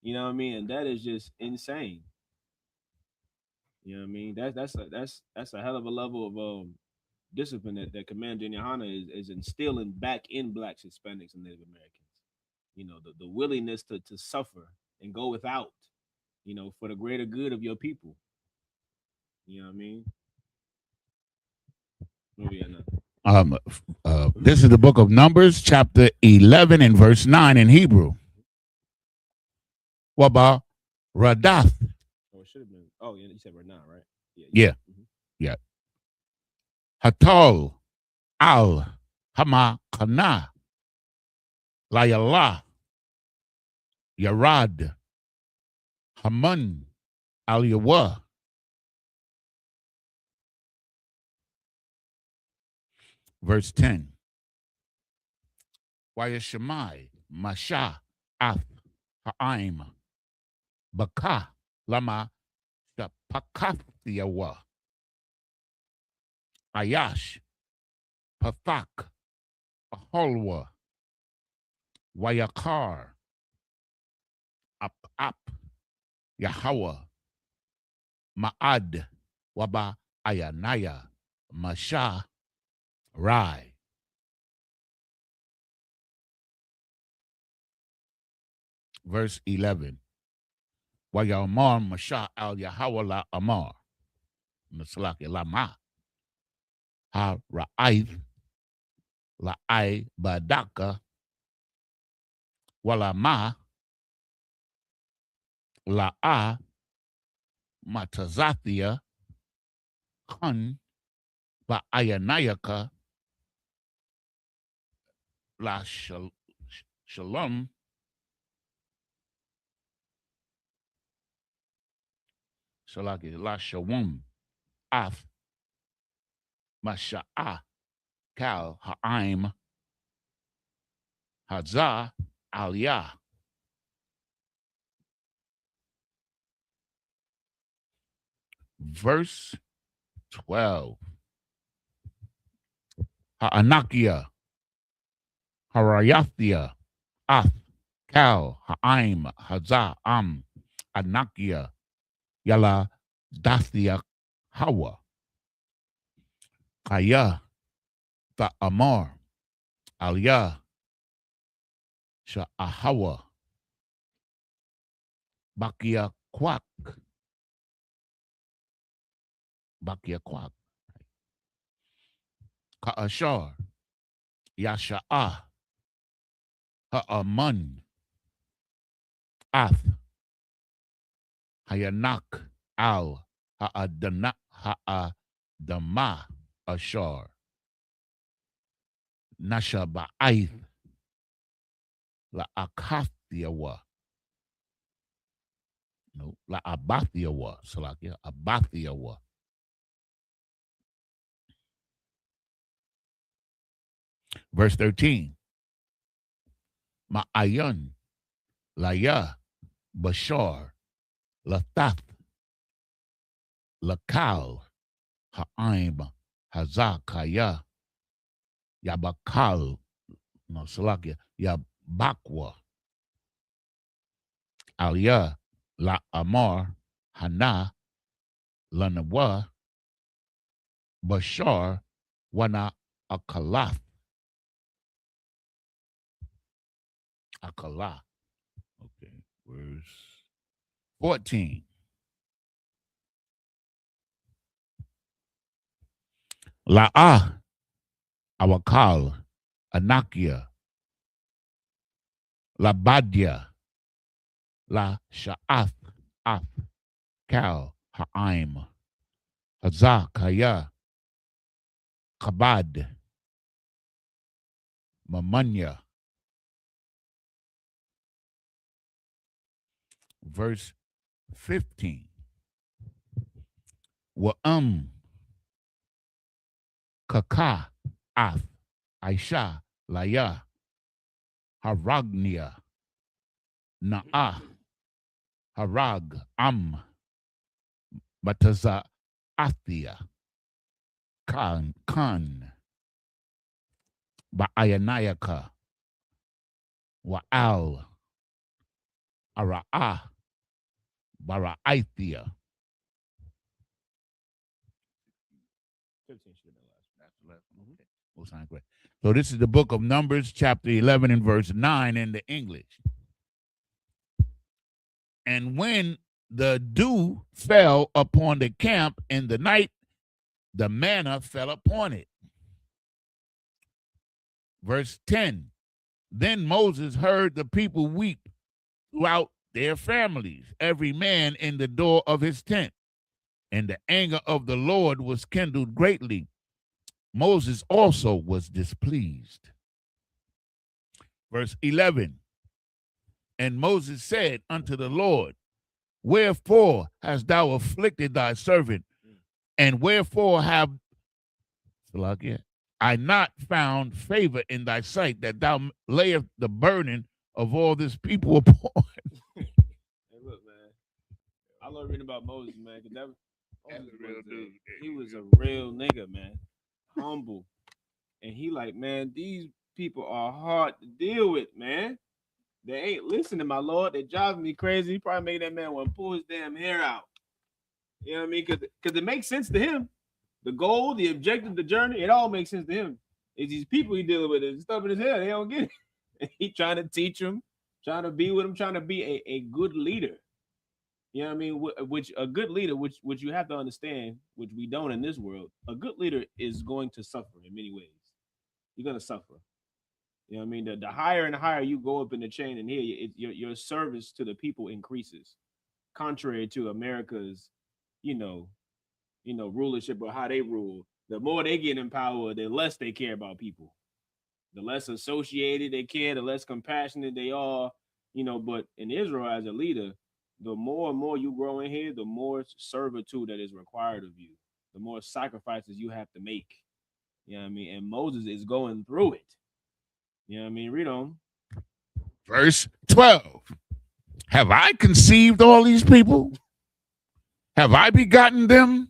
You know what I mean? And that is just insane. You know what I mean? That's a hell of a level of discipline that Commander Yohana is instilling back in blacks, Hispanics, and Native Americans. The willingness to suffer and go without, for the greater good of your people. You know what I mean? This is the book of Numbers, chapter 11 and verse 9 in Hebrew. Waba Radath. Oh, it should have been. Oh, yeah, you said Radah, right? Yeah. Mm-hmm. Yeah. Hatal al Hama Kana Layala Yarad Haman al Yawa. Verse 10. Wayashamai Masha Ath Ha'aim Baka Lama Shapakathiawa Ayash Pathak Aholwa Wayakar Ap Yahweh Ma'ad Waba Ayanaya Masha Rai. Verse 11. Wayamar Masha al Yahweh la Amar. Maslaki Lama. Ha Ra'aith la ai badaka wala ma la a matazathia hun ba ayanayaka la shalom shalaki la shawum af masha'a kal ha'aim hazah aliyah. Verse 12. Ha'anakia, Harayathia, Ath, Kal, Ha'aim, Hazah, Am, Anakia, Yala, Dathia, Hawa, Kaya, Amar, Aliyah, Sha'ahawa, Bakia Kwak, Ka'ashar, Yasha'ah, Ha'aman, Ath, Hayanak, Al, Ha'adama, Ashar, Nasha Ba'aith, La Akathiawa. No, La Abathiawa, Salakia, Abathiawa. Verse 13. Ma'ayan, Laya, Bashar, Lathath, Lakal, Ha'aim, Hazakaya, Yabakal, no, Salakia, Yabakwa, Aliyah, La Amar, Hana, Lanawa, Bashar, Wana Akalath, Akalah. Okay, verse 14. La'ah, Awakal, Anakia, Labadia, La Sha'ath, Ath, Kal, Ha'aim, Hazah, Kaya, Kabad, Mamanya. Verse 15. Wa'am, Kaka, Ath, Aisha, Laya, Haragnia, Na'ah, Harag, Am, Bataza, Athia, Khan, Ba'ayanayaka, Wa'al, Ara'ah, Bara'aithia. 15 should have been last. That's the last one. Okay. We'll sign correct. So this is the book of Numbers, chapter 11 and verse 9 in the English. And when the dew fell upon the camp in the night, the manna fell upon it. Verse 10. Then Moses heard the people weep throughout their families, every man in the door of his tent. And the anger of the Lord was kindled greatly. Moses also was displeased. Verse 11. And Moses said unto the Lord, wherefore hast thou afflicted thy servant? And wherefore have I not found favor in thy sight, that thou layest the burden of all this people upon? Hey, look, man. I love reading about Moses, man. That's a real dude. He was a real nigga, man. Humble. And he like, man, these people are hard to deal with, man. They ain't listening, my Lord. They driving me crazy. He probably made that man want to pull his damn hair out. You know what I mean? Because it makes sense to him. The goal, the objective, the journey, it all makes sense to him. It's these people he dealing with, it's stuff in his head. They don't get it. He trying to teach them, trying to be with them, trying to be a good leader. You know what I mean? Which a good leader, which you have to understand, which we don't in this world, a good leader is going to suffer in many ways. you're gonna suffer. You know what I mean? The higher and higher you go up in the chain, and here your service to the people increases, contrary to America's, you know, rulership or how they rule. The more they get in power, the less they care about people. The less associated they care, the less compassionate they are. But in Israel, as a leader, the more and more you grow in here, the more servitude that is required of you, the more sacrifices you have to make. You know what I mean? And Moses is going through it. You know what I mean? Read on. Verse 12. Have I conceived all these people? Have I begotten them?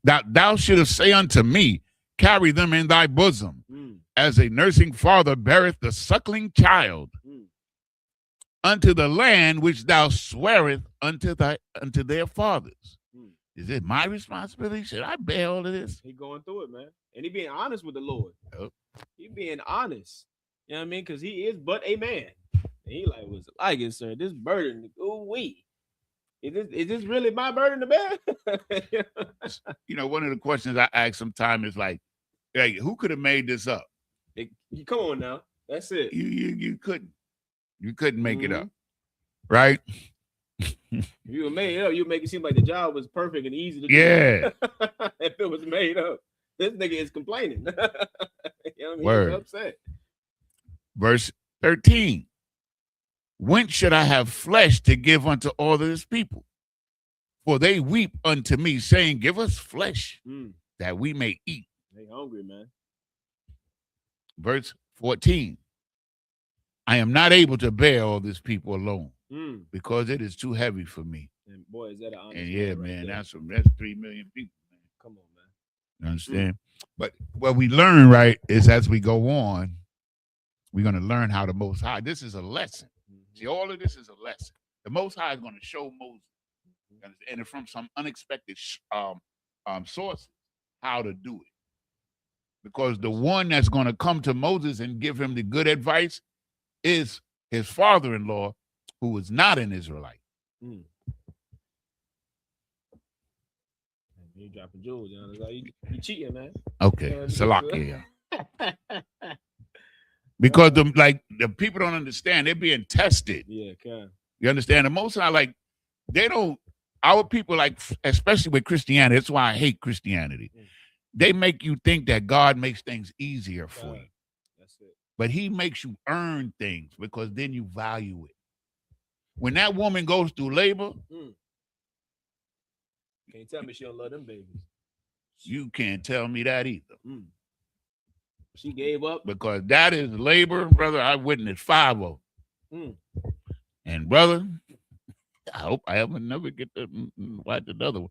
That thou shouldest say unto me, carry them in thy bosom, as a nursing father beareth the suckling child, unto the land which thou swearest unto their fathers. Is it my responsibility? Should I bear all of this? He going through it, man. And he being honest with the Lord. Yep. He being honest. You know what I mean? Because he is but a man. And he like, what's it like it, sir? This burden, ooh-wee. Is this really my burden to bear? One of the questions I ask sometimes is like, hey, who could have made this up? Come on now. That's it. You couldn't. You couldn't make it up. Right? If you were made it up, you'd make it seem like the job was perfect and easy to do. Yeah. If it was made up. This nigga is complaining. You know what I mean? Word. He's upset. Verse 13. When should I have flesh to give unto all of this people? For they weep unto me, saying, give us flesh that we may eat. They hungry, man. Verse 14. I am not able to bear all this people alone because it is too heavy for me. And boy, is that an honest and yeah, right man, there. that's 3 million people, man. Come on, man. You understand? But what we learn, right, is as we go on, we're going to learn how the Most High, this is a lesson. See, all of this is a lesson. The Most High is going to show Moses, and from some unexpected sources, how to do it. Because the one that's going to come to Moses and give him the good advice is his father-in-law, who is not an Israelite. You dropping jewels, you cheating, man. Okay, Salakia. Because the people don't understand, they're being tested. Yeah, okay. You understand? The Most High, our people, especially with Christianity, that's why I hate Christianity. They make you think that God makes things easier for you. That's it. But he makes you earn things because then you value it. When that woman goes through labor, can't tell me she don't love them babies. You can't tell me that either. She gave up. Because that is labor, brother. I witnessed 5 of them. And brother, I hope I ever never get to watch another one.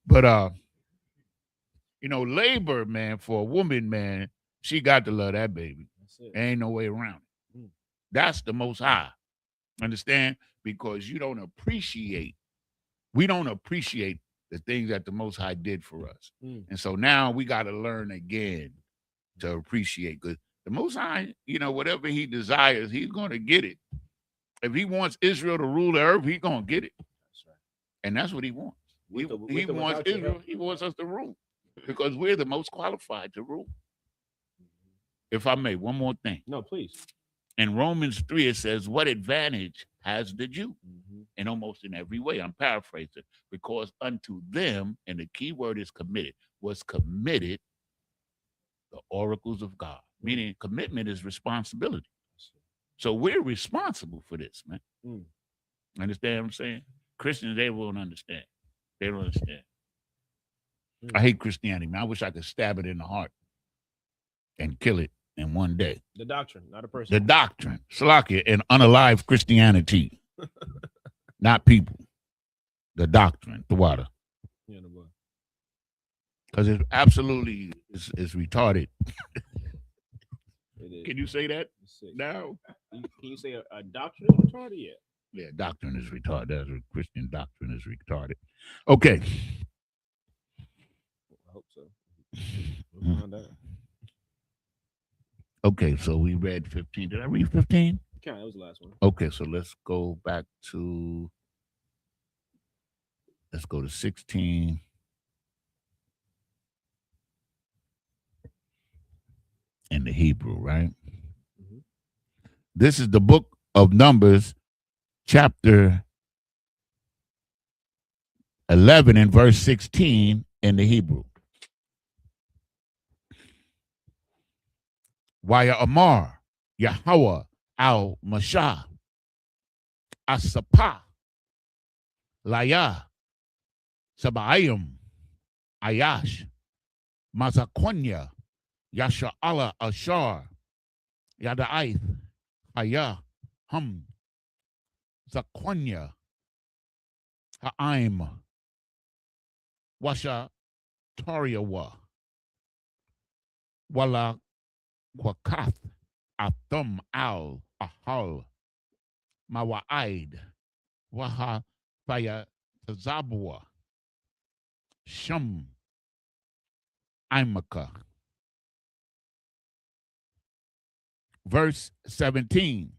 But labor, man, for a woman, man, she got to love that baby. There ain't no way around it. That's the Most High. Understand? Because we don't appreciate the things that the Most High did for us. And so now we got to learn again to appreciate. Because the Most High, whatever he desires, he's going to get it. If he wants Israel to rule the earth, he's going to get it. That's right. And that's what he wants. He wants Israel. He wants us to rule because we're the most qualified to rule. If I may, one more thing. No, please. In Romans 3, it says, what advantage has the Jew? And almost in every way, I'm paraphrasing, because unto them, and the key word is committed, was committed the oracles of God. Meaning commitment is responsibility. So we're responsible for this, man. Understand what I'm saying? Christians, they won't understand. They don't understand. I hate Christianity, man. I wish I could stab it in the heart and kill it in one day. The doctrine, not a person. The doctrine. Salakia, and unalive Christianity. Not people. The doctrine, the water. Yeah, the boy. Because it absolutely is retarded. It is. Can you say that now? Can you say a doctrine is retarded? Yeah. Yeah, doctrine is retarded. That's a Christian doctrine is retarded. Okay. I hope so. We'll find out. Okay, so we read 15. Did I read 15? Okay, that was the last one. Okay, so let's go to 16. in the Hebrew, right? Mhm. This is the book of Numbers, chapter 11 and verse 16 in the Hebrew. Waya Amar, Yahweh al Mashah, Asapa, Laya, Sabaayim, Ayash, Mazakonya, Yasha Allah Ashar, Yadaith, Haya, Hum, Zakonya, Ha'aim, Washa Tariawa, Wala Kwakath, Athum al Ahal, Mawa'id, Waha Faya Tazabwa, Shum, Imaka. Verse 17.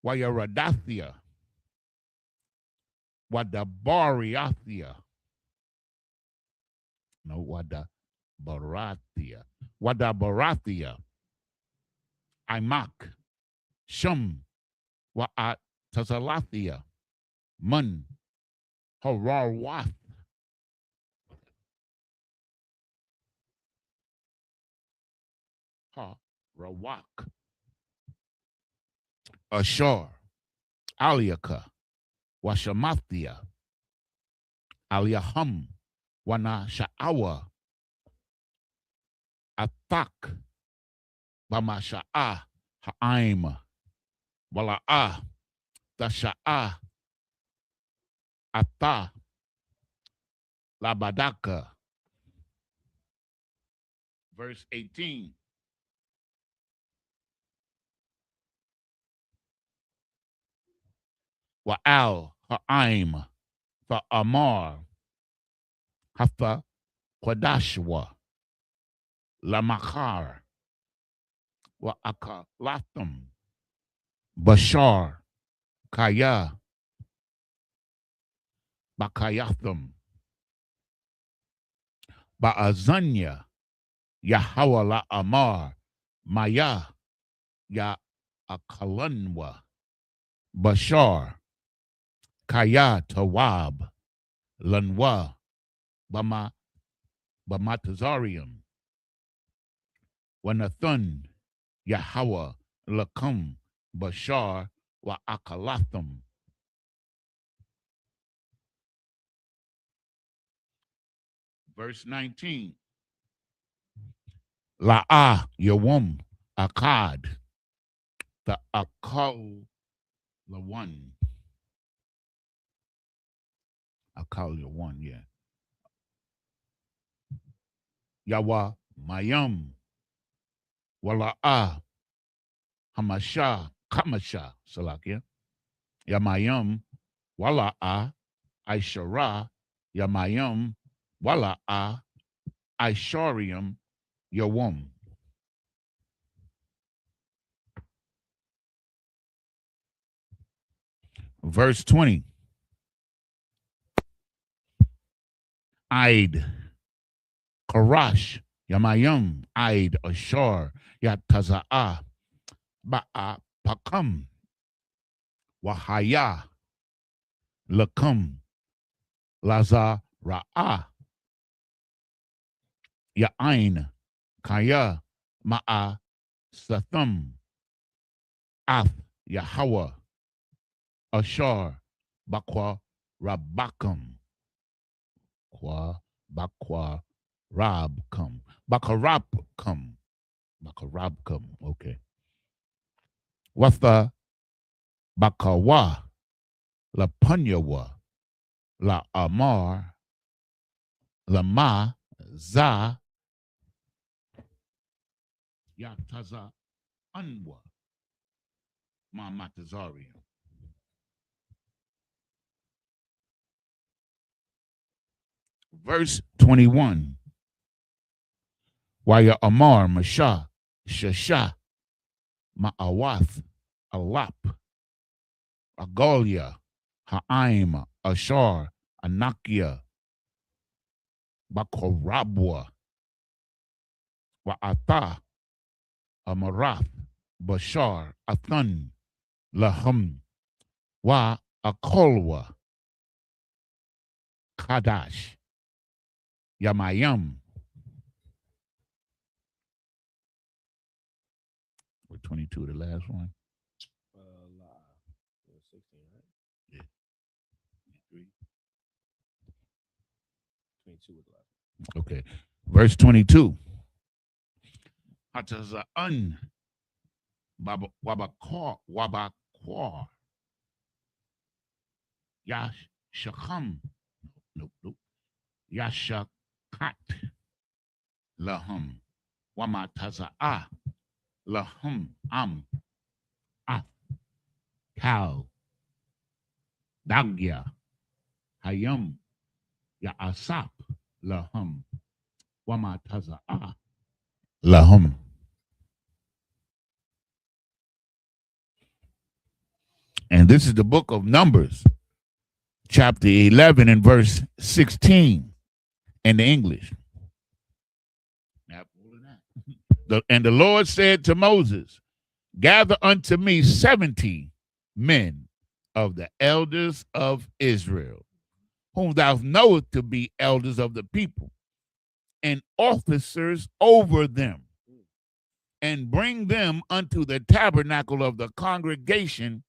Wayaradathia, Wadabariathia, no, Wadabarathia, Imak, Shum, Wa'at Tazalathia, Mun, Hararwath, Harawak, Ashar, Aliaka, Washamathia, Aliahum, Wana Sha'awa, Athak, Bamasha'a, Ha'aim, Wala'ah, Tasha'a, Ata, Labadaka. Verse 18. Wa'al, Ha'aim, Fa'amar, Hafa, Qadashwa, Lamachar, Wa'akalatham, Bashar, Kaya, Bakayatham, Ba'azanya, Yahawala Amar, Maya, Ya Akalanwa, Bashar, Kaya Tawab, Lanwa, Bamatazarium, Wanathun, Yahweh, Lakum, Bashar, Wa Akalatham. Verse 19. La'ah, Yawum, Akkad, the Akal, the one. Akal, the one, yeah. Yawa, Mayam, Wala'ah, Hamasha, Kamasha, Salakia, Yamayam, Wala'ah, Aishara, Yamayam, Wala'ah, Aisharium, Yawum. Verse 20. Aid, Karash, Yamayam, Aid, Ashar, Yataza'ah, Ba'a, Pakam, Wahaya, Lakum, Laza, Ra'ah, Ya'ain, Kaya, Ma'a, Satham, Ath, Yahweh, Ashar, Bakwa, Rabakam, Kwa, Bakwa, Rabkam, Bakarabkam, Bakarabkam, okay. Watha, Bakawa, La Punyawa, La Amar, La Ma, Za, Yataza, Anwa, Ma Matazarian. Verse 21. Waya Amar, Masha, Shasha, Ma'awath, Alap, Agolia, Ha'aim, Ashar, Anakia, Bakorabwa, Wa'ata Amarath Bashar Athan Lahum Wa Akolwa Kadash Yamayam. With 22, the last one. 16, right? Yeah. 3. 22 was the last one. Okay. Verse 22. Hataza'an Wabakwa Yash Shacham. Nope. Yashakat Lahum Wamataza'a Lahum Am Af Kal Dagya Hayam Ya'asap Lahum Wamataza'a Lahum. And this is the book of Numbers, chapter 11 and verse 16 in the English. And the Lord said to Moses, gather unto me 70 men of the elders of Israel, whom thou knowest to be elders of the people, and officers over them, and bring them unto the tabernacle of the congregation,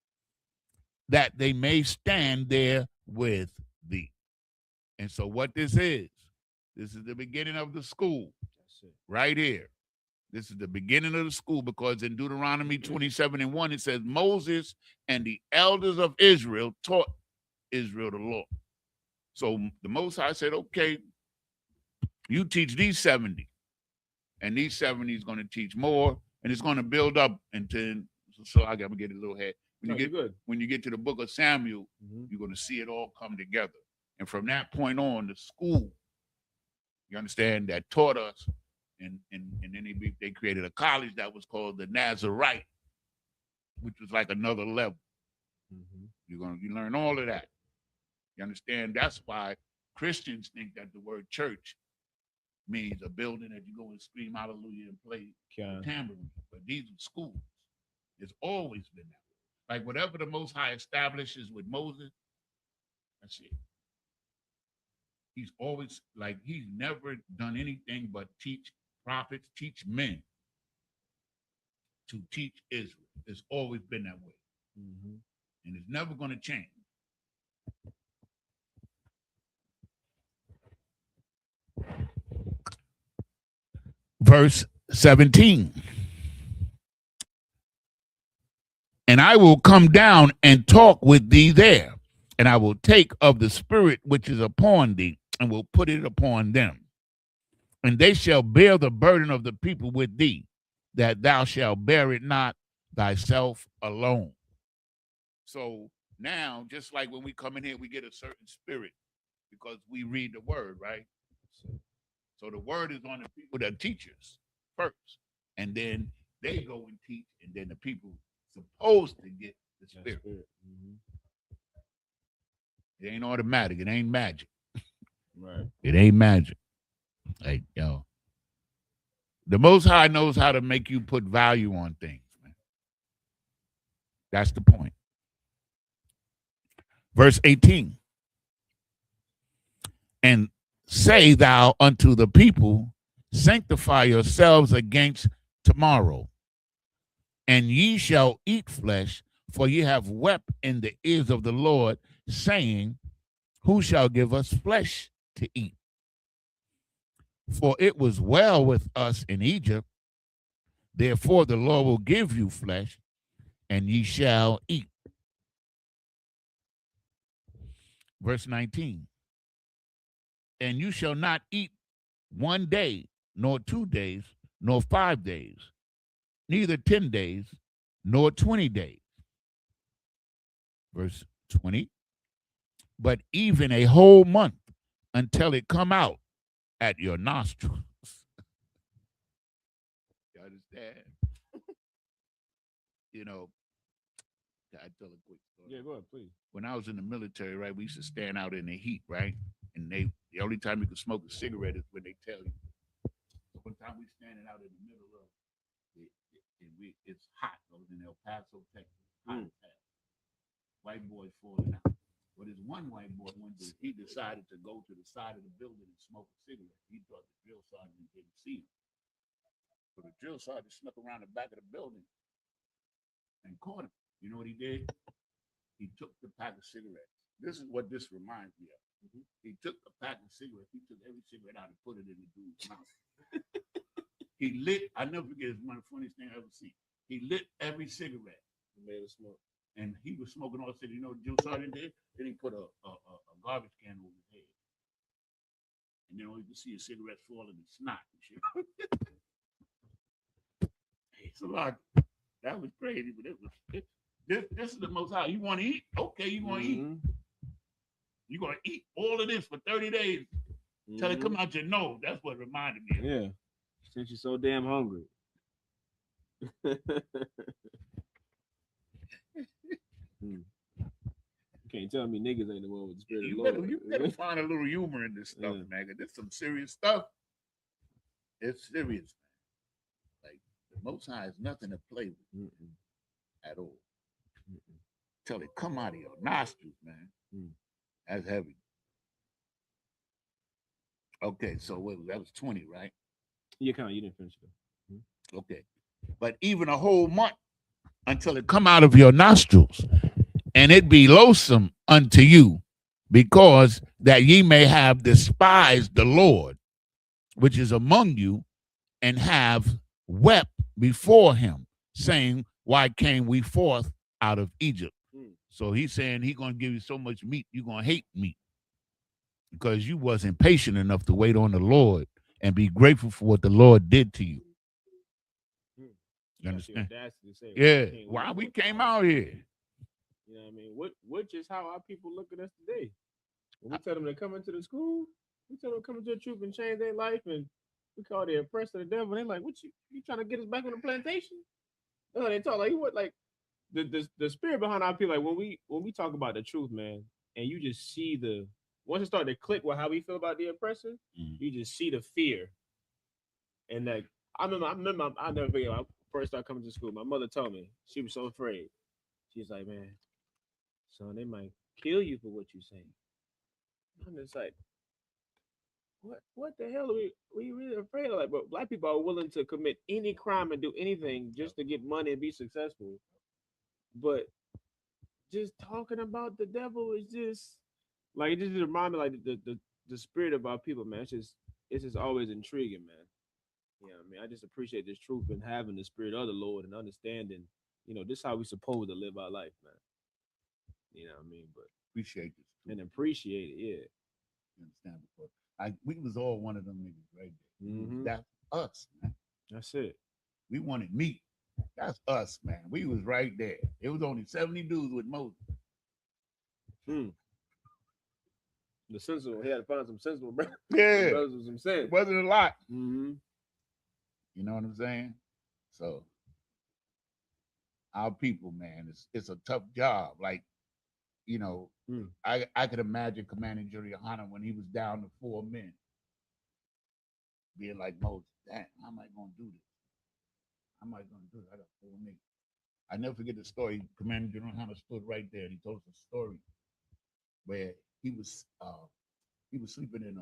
that they may stand there with thee. And so what this is the beginning of the school. Right here. This is the beginning of the school, because in Deuteronomy 27:1, it says Moses and the elders of Israel taught Israel the law. So the Most High said, okay, you teach these 70, and these 70 is going to teach more, and it's going to build up until, so I got to get a little head. When you get to the book of Samuel, you're going to see it all come together. And from that point on, the school, you understand, that taught us, and then they created a college that was called the Nazarite, which was like another level. You learn all of that. You understand? That's why Christians think that the word church means a building that you go and scream hallelujah and play tambourine. But these are schools. It's always been that way. Like whatever the Most High establishes with Moses, that's it. He's always, like, he's never done anything but teach prophets, teach men to teach Israel. It's always been that way. And it's never going to change. Verse 17. And I will come down and talk with thee there, and I will take of the spirit which is upon thee, and will put it upon them. And they shall bear the burden of the people with thee, that thou shalt bear it not thyself alone. So now, just like when we come in here, we get a certain spirit because we read the word, right? So the word is on the people that teach us first, and then they go and teach, and then the people supposed to get the spirit. It ain't automatic. It ain't magic. Right. It ain't magic. Like, yo, the Most High knows how to make you put value on things, man. That's the point. Verse 18. And say thou unto the people, sanctify yourselves against tomorrow, and ye shall eat flesh, for ye have wept in the ears of the Lord, saying, who shall give us flesh to eat? For it was well with us in Egypt. Therefore the Lord will give you flesh, and ye shall eat. Verse 19. And you shall not eat 1 day, nor 2 days, nor 5 days, neither 10 days, nor 20 days. Verse 20. But even a whole month, until it come out at your nostrils. You understand? You know, I tell a quick story. Yeah, go ahead, please. When I was in the military, right, we used to stand out in the heat, right? And the only time you could smoke a cigarette is when they tell you. one time we standing out in the middle of it, it's hot. I was in El Paso, Texas. Hot as hell. White boys falling out. But this one white boy he decided to go to the side of the building and smoke a cigarette. He thought the drill sergeant didn't see him. So the drill sergeant snuck around the back of the building and caught him. You know what he did? He took the pack of cigarettes. This is what this reminds me of. He took a pack of cigarettes. He took every cigarette out and put it in the dude's mouth. He lit. I never forget. It's one of the funniest things I ever seen. He lit every cigarette. He made it smoke. And he was smoking all the cigarettes. You know what Jill Sergeant did? Then he put a garbage can over his head. And then all you could see his cigarettes falling and snot and shit. It's a lot. That was crazy, but this is the most high. You want to eat? Okay, you want to eat. You're going to eat all of this for 30 days till it come out your nose. That's what reminded me of. Yeah. Since you're so damn hungry. You can't tell me niggas ain't the one with the spirit of the Lord. You better find a little humor in this stuff, man. This is some serious stuff. It's serious, man. Like, the Most High is nothing to play with at all. Till it come out of your nostrils, man. That's heavy. Okay, so that was 20, right? You didn't finish it. Okay. But even a whole month until it come out of your nostrils, and it be loathsome unto you, because that ye may have despised the Lord, which is among you, and have wept before him, saying, why came we forth out of Egypt? So he's saying he's going to give you so much meat, you're going to hate meat because you wasn't patient enough to wait on the Lord and be grateful for what the Lord did to you. You understand? Yeah. Why we came out here. You know what I mean? Which is how our people look at us today. When we tell them to come into the school, we tell them to come into the truth and change their life, and we call the oppressor the devil. They're like, what you trying to get us back on the plantation? No, they talk like you what like the spirit behind our people, like when we talk about the truth, man, and you just see once it started to click with how we feel about the oppressor, you just see the fear. And like I remember I'll never forget when I first started coming to school. My mother told me, she was so afraid. She's like, man, son, they might kill you for what you say. I'm just like, what the hell are we really afraid of? Like, but black people are willing to commit any crime and do anything just to get money and be successful. But just talking about the devil is just like, it just reminds me like the spirit of our people, man. It's just always intriguing, man. You know what I mean? I just appreciate this truth and having the spirit of the Lord and understanding, this is how we supposed to live our life, man. You know what I mean? But appreciate this and appreciate it, yeah. You understand? We was all one of them niggas right there. That's us, man. That's it. We wanted meat. That's us, man. We was right there. It was only 70 dudes with Moses. The sensible, he had to find some sensible brothers. Yeah. Brothers with some sense. It wasn't a lot. You know what I'm saying? So our people, man, it's a tough job. Like, I could imagine Commander Juliana when he was down to 4 men being like, Moses, damn, how am I going to do this? How am I going to do it? I got 4 men. I never forget the story. Commander Juliana stood right there and he told us a story where he was sleeping in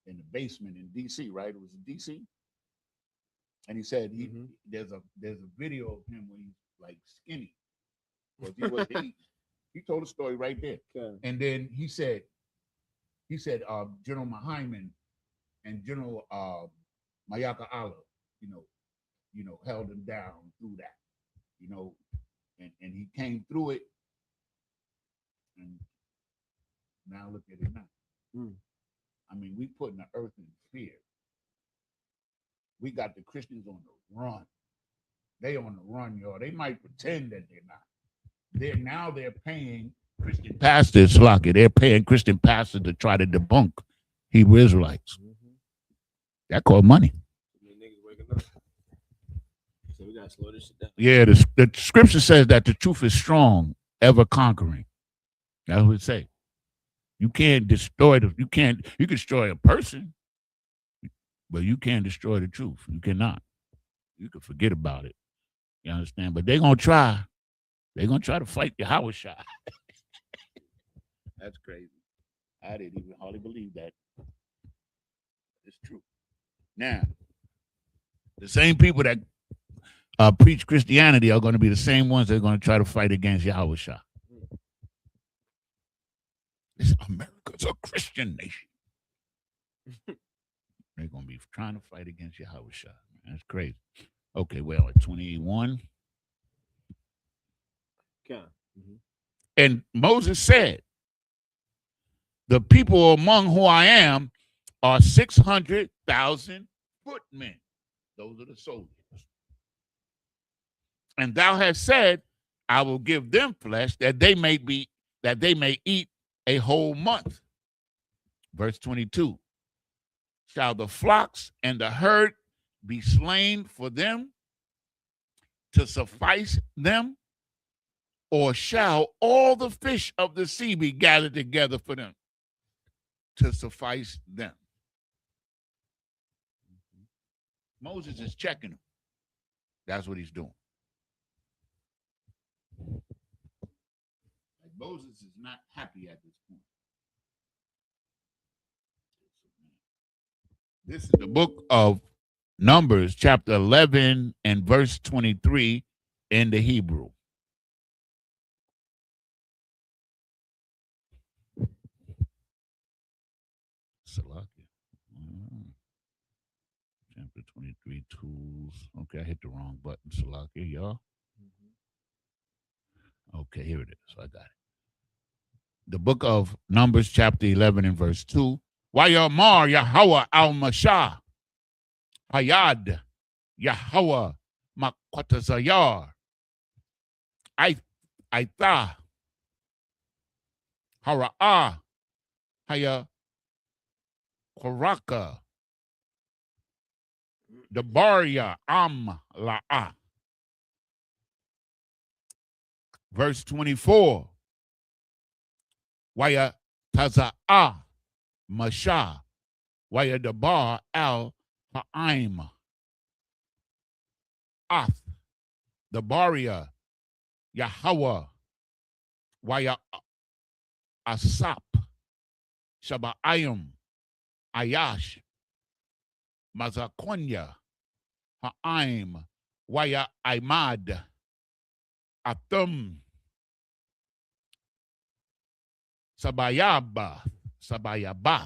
the basement in DC, right? It was in DC. And he said there's a video of him when he's like skinny. Because he told a story right there. Okay. And then he said General Mahaiman and General Mayaka Allah, held him down through that, and he came through it. And now look at it now. I mean, we putting the earth in fear. We got the Christians on the run. They on the run, y'all. They might pretend that they're not. They're paying Christian pastors, Slocky. They're paying Christian pastors to try to debunk Hebrew Israelites. That called money. Niggas waking up. So we gotta slow this shit down. Yeah, the scripture says that the truth is strong, ever conquering. That's what it says. You can't destroy you can destroy a person. But you can't destroy the truth. You cannot. You can forget about it. You understand? But they're gonna try. They're gonna try to fight the Howard shot. That's crazy. I didn't even hardly believe that. It's true. Now, the same people that preach Christianity are going to be the same ones that are going to try to fight against Yahweh Shah. America's a Christian nation. They're going to be trying to fight against Yahweh Shah. That's crazy. Okay, well, at 21. Yeah. And Moses said, the people among who I am are 600,000 footmen. Those are the soldiers. And thou hast said, I will give them flesh that they may eat a whole month. Verse 22. Shall the flocks and the herd be slain for them to suffice them? Or shall all the fish of the sea be gathered together for them to suffice them? Moses is checking them. That's what he's doing. Moses is not happy at this point. This is the book of Numbers, chapter 11 and verse 23 in the Hebrew. Chapter 23, tools. Okay, I hit the wrong button, Salakia, y'all. Okay, here it is. I got it. The book of Numbers, chapter 11 and verse 2. Wayamar Yahweh al-Mashah, Hayad Yahweh Makwatazayar, Aitha, Hara'ah, Haya Koraka, Dabaria Am La'ah. Verse 24. Waya Taza'ah Mashah, Waya Dabar al Ha'im, Ath, Dabaria, Yahweh, Waya Asap, Shaba'ayim, Ayash, Mazakonya, Ha'im, Waya Imad, Atum, Sabayaba, Sabayaba.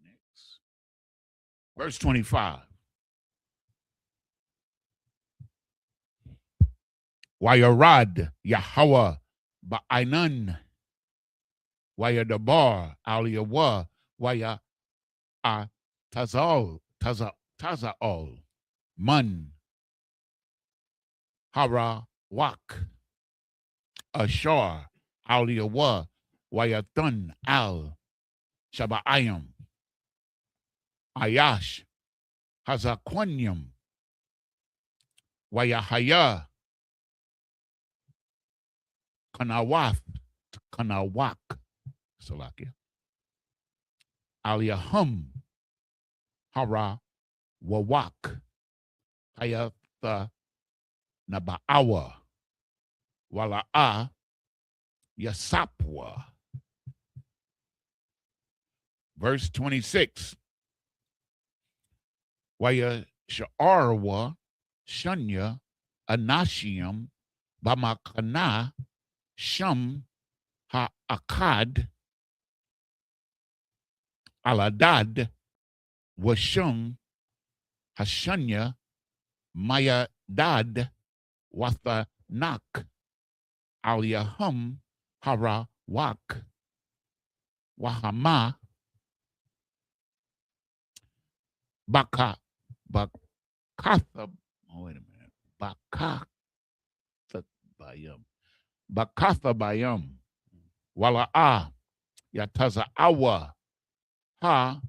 Next. Verse 25. Wayarad Yahweh Ba'ainan, Wayadabar Aliyawa, Waya Tazal, Man, Hara Wak, Ashar, Aliyawa, Wayatun Al, Shaba'ayim, Ayash, Hazaquanium, Wayahaya, Kanawak, Salakia, Aliyahum, Hara Wawak, Hayatha Naba'awa, Wala'a Yasapwa. Verse 26. Waya Sha'arwa Shunya Anashium Bamakana Shum Ha'akad Aladad Washum Hashunya Maya Dad Watha Nak Aliyahum Hara Wak Wahama Bakatha. Oh, wait a minute. Bakatha Bayam Wala'a Yataza Awa Ha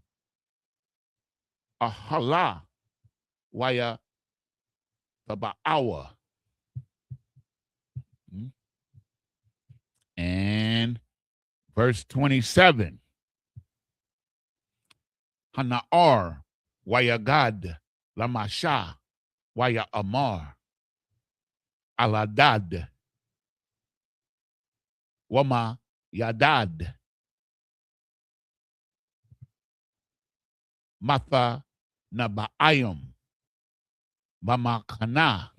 Ahala Waya Taba'awa. And verse 27. Hana'ar Wayagad Lamasha Waya Amar Aladad Wama Yadad Matha Nabaayam Mamakana.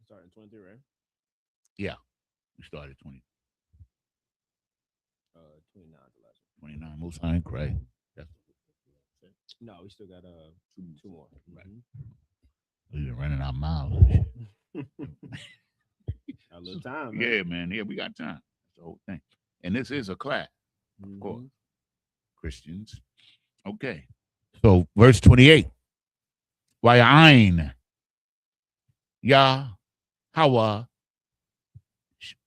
Starting 23, right? Yeah, we started 20. 29 the last 29. Most High Christ. That's one. No, we still got two more. Right. We've been running our miles. A little time, man. Yeah, man. Yeah, we got time. That's the whole thing. And this is a class, of course. Christians. Okay. So verse 28. Wa'ain Ya Hawa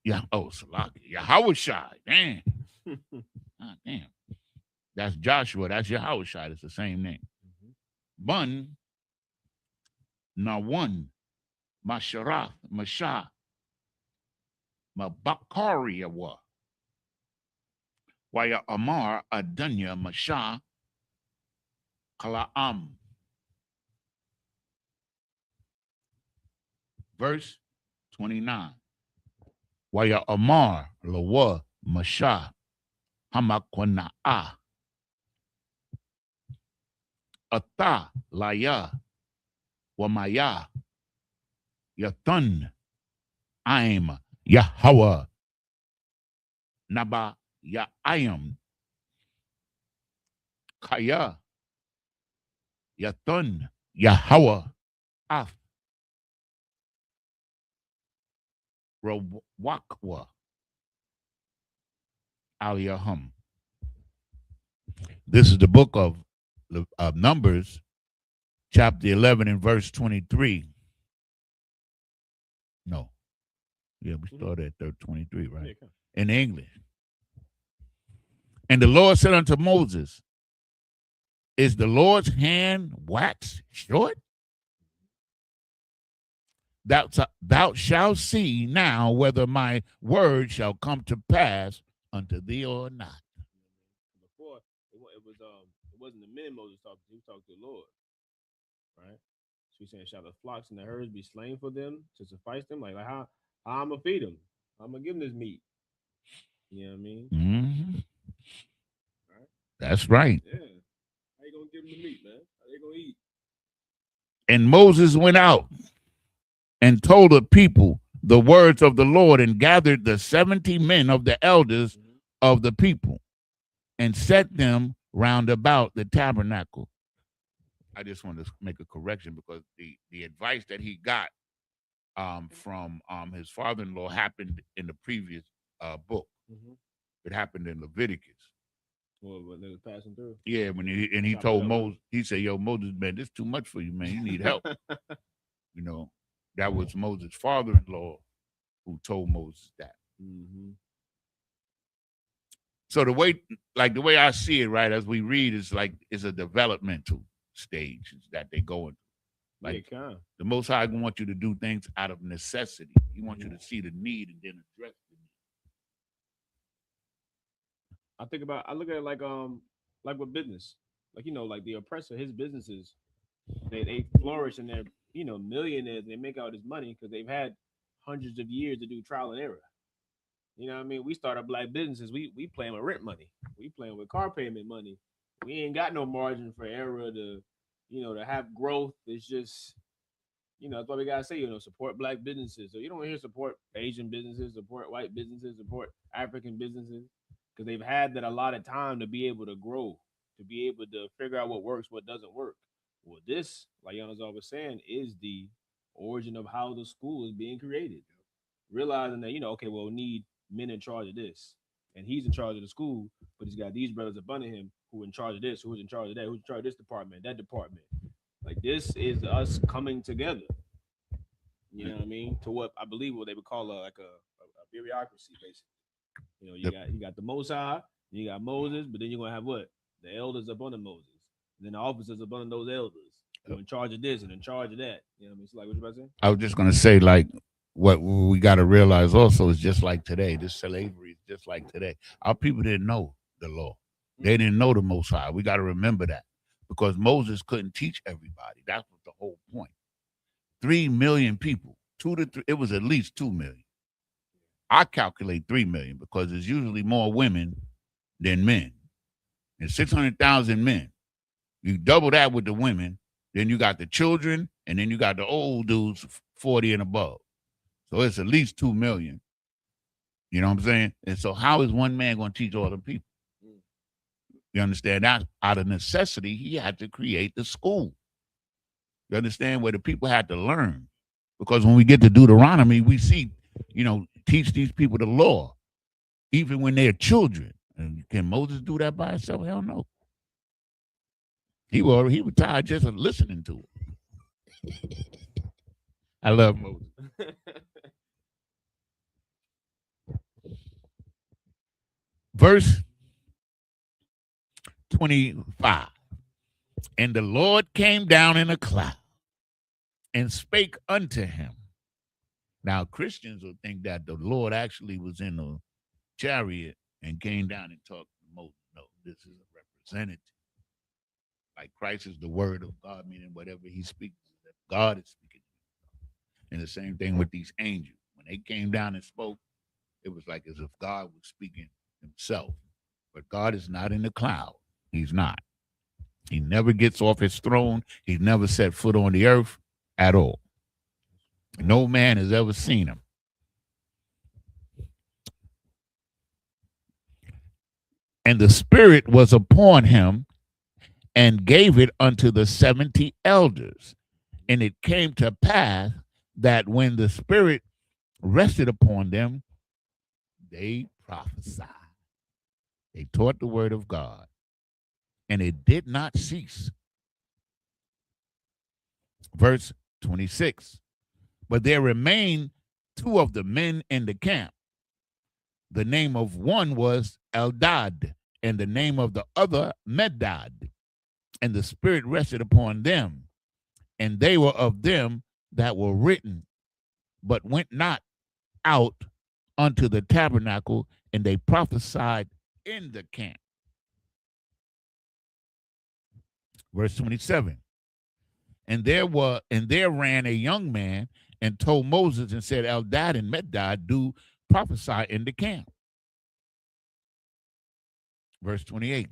Ya Salaki. Yahweh Shai. Damn. Damn. That's Joshua. That's Yahweh Shai. It's the same name. Bun Nawan Masharath Mashah Mabakariyawa Waya Amar Adunya Mashah Kalaam. Verse 29. Waya Amar Lawa Mashah Hamakwanaa Ata Laya Wamaya Yatun Aim Yahweh Naba Yaayam Kaya Yatun Yahweh Af Rawakwa Aliyahum. This is the book of Numbers, chapter 11 and verse 23. No. Yeah, we started at 23, right? Yeah, in English. And the Lord said unto Moses, is the Lord's hand waxed short? Thou shalt see now whether my word shall come to pass unto thee or not. Before it wasn't the men Moses talked to, he was talking to the Lord. Right? So he's saying, shall the flocks and the herds be slain for them to suffice them? Like how I'm gonna feed them? I'm gonna give them this meat. You know what I mean? Mm-hmm. Right? That's right. Yeah. How you gonna give them the meat, man? How they gonna eat? And Moses went out and told the people the words of the Lord and gathered the 70 men of the elders of the people and set them round about the tabernacle. I just want to make a correction because the advice that he got from his father-in-law happened in the previous book. It happened in Leviticus. Well, when they was passing through. Yeah, when he told Moses, he said, "Yo, Moses, man, this is too much for you, man. You need help." You know, that was Moses' father-in-law who told Moses that. So the way I see it, right, as we read, is like it's a developmental stage that they go into. Like the Most High wants you to do things out of necessity. He wants you to see the need and then address the need. I look at it like with business. Like, you know, like the oppressor, his businesses, they flourish and they're, you know, millionaires. They make all this money because they've had hundreds of years to do trial and error. You know what I mean? We start up black businesses. We playing with rent money. We playing with car payment money. We ain't got no margin for error to, you know, to have growth. It's just, you know, that's why we gotta say, you know, support black businesses. So you don't hear support Asian businesses, support white businesses, support African businesses, because they've had that a lot of time to be able to grow, to be able to figure out what works, what doesn't work. Well, this, like Yanazar was saying, is the origin of how the school is being created. Realizing that, you know, okay, well, we need men in charge of this. And he's in charge of the school, but he's got these brothers up under him who are in charge of this, who's in charge of that, who's in charge of this department, that department. Like this is us coming together. You know what I mean? To what I believe what they would call a bureaucracy, basically. You know, you got the Most High, you got Moses, but then you're gonna have what? The elders up under Moses, and then the officers up under those elders. You're in charge of this and in charge of that. You know what I mean? It's like, what you about to say? I was just gonna say, like, what we got to realize also is just like today. This slavery is just like today. Our people didn't know the law. They didn't know the Most High. We got to remember that because Moses couldn't teach everybody. That was the whole point. 3 million people, 2 to 3. It was at least 2 million. I calculate 3 million because there's usually more women than men. And 600,000 men. You double that with the women, then you got the children, and then you got the old dudes 40 and above. So it's at least 2 million. You know what I'm saying? And so how is one man going to teach all the people? You understand? That out of necessity, he had to create the school. You understand? Where the people had to learn. Because when we get to Deuteronomy, we see, teach these people the law, even when they're children. And can Moses do that by himself? Hell no. He was tired just of listening to it. I love Moses. Verse 25. And the Lord came down in a cloud and spake unto him. Now, Christians will think that the Lord actually was in a chariot and came down and talked to Moses. No, this is a representative. Like Christ is the word of God, meaning whatever he speaks, God is speaking. And the same thing with these angels. When they came down and spoke, it was like as if God was speaking himself. But God is not in the cloud. He's not. He never gets off his throne. He's never set foot on the earth at all. No man has ever seen him. And the Spirit was upon him and gave it unto the 70 elders. And it came to pass that when the Spirit rested upon them, they prophesied. They taught the word of God. And it did not cease. Verse 26. But there remained 2 of the men in the camp. The name of one was Eldad, and the name of the other Medad. And the Spirit rested upon them, and they were of them that were written, but went not out unto the tabernacle, and they prophesied in the camp. Verse 27. And there ran a young man and told Moses and said, Eldad and Medad do prophesy in the camp. Verse 28.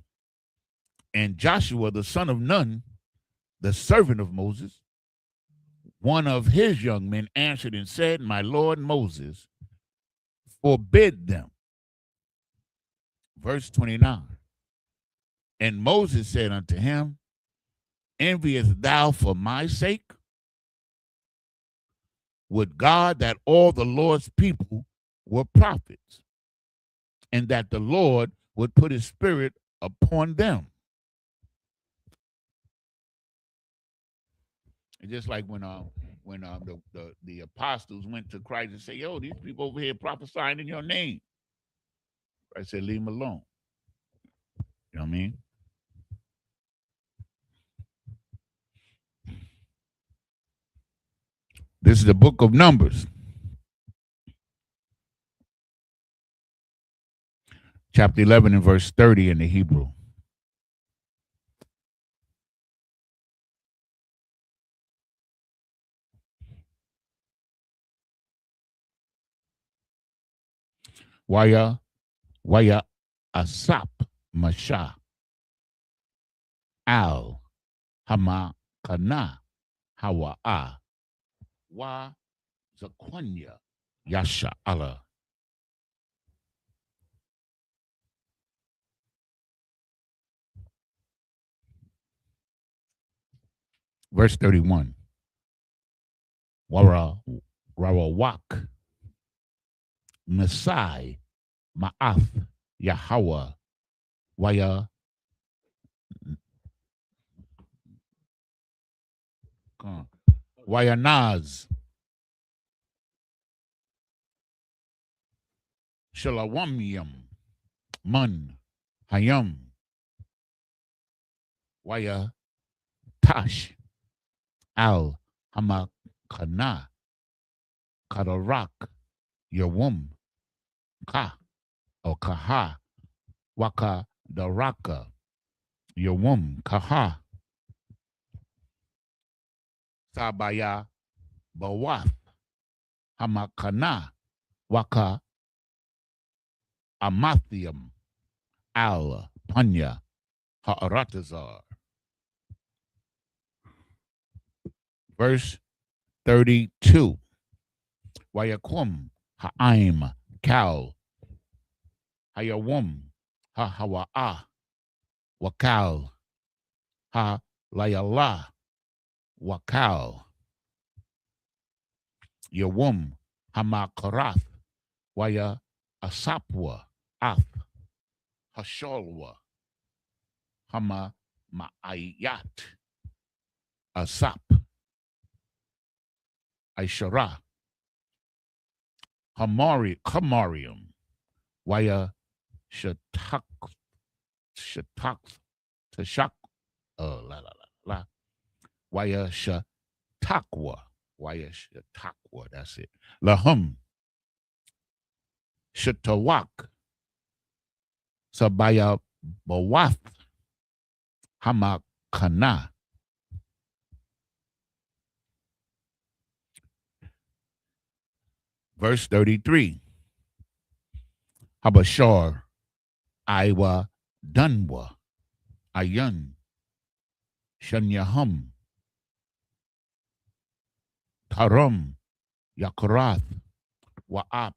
And Joshua, the son of Nun, the servant of Moses, one of his young men answered and said, My Lord Moses, forbid them. Verse 29. And Moses said unto him, Enviest thou for my sake? Would God that all the Lord's people were prophets, and that the Lord would put his Spirit upon them. And just like when the apostles went to Christ and said, yo, these people over here prophesying in your name. Christ said, leave them alone. You know what I mean? This is the book of Numbers. Chapter 11 and verse 30 in the Hebrew. Waya asap masha al hama kana hawa'a wa zakwanya yasha Allah. Verse 31. Warawak Masai Ma'ath Yahweh Waya Wayanaz Shalawamyam Mun Hayam Waya Tash al hamakana kadarak yawum ka or kaha waka daraka yawum kaha sabaya bawath hamakana waka amathium al panya ha'aratazar. Verse 32. Wayakum ha'aim kal hayawum ha-hawa'a wakal ha-layala wakal yawum hamakarath waya asapwa ath hasholwa hama ma'ayat asap aishara hamarium waya shatak tashak la la la la waya shatakwa that's it lahum shatawak sabaya bawath hamakana. Verse 33. Habashar Iwa Dunwa Ayun Shanyahum Tarum Yakarath Wa'ap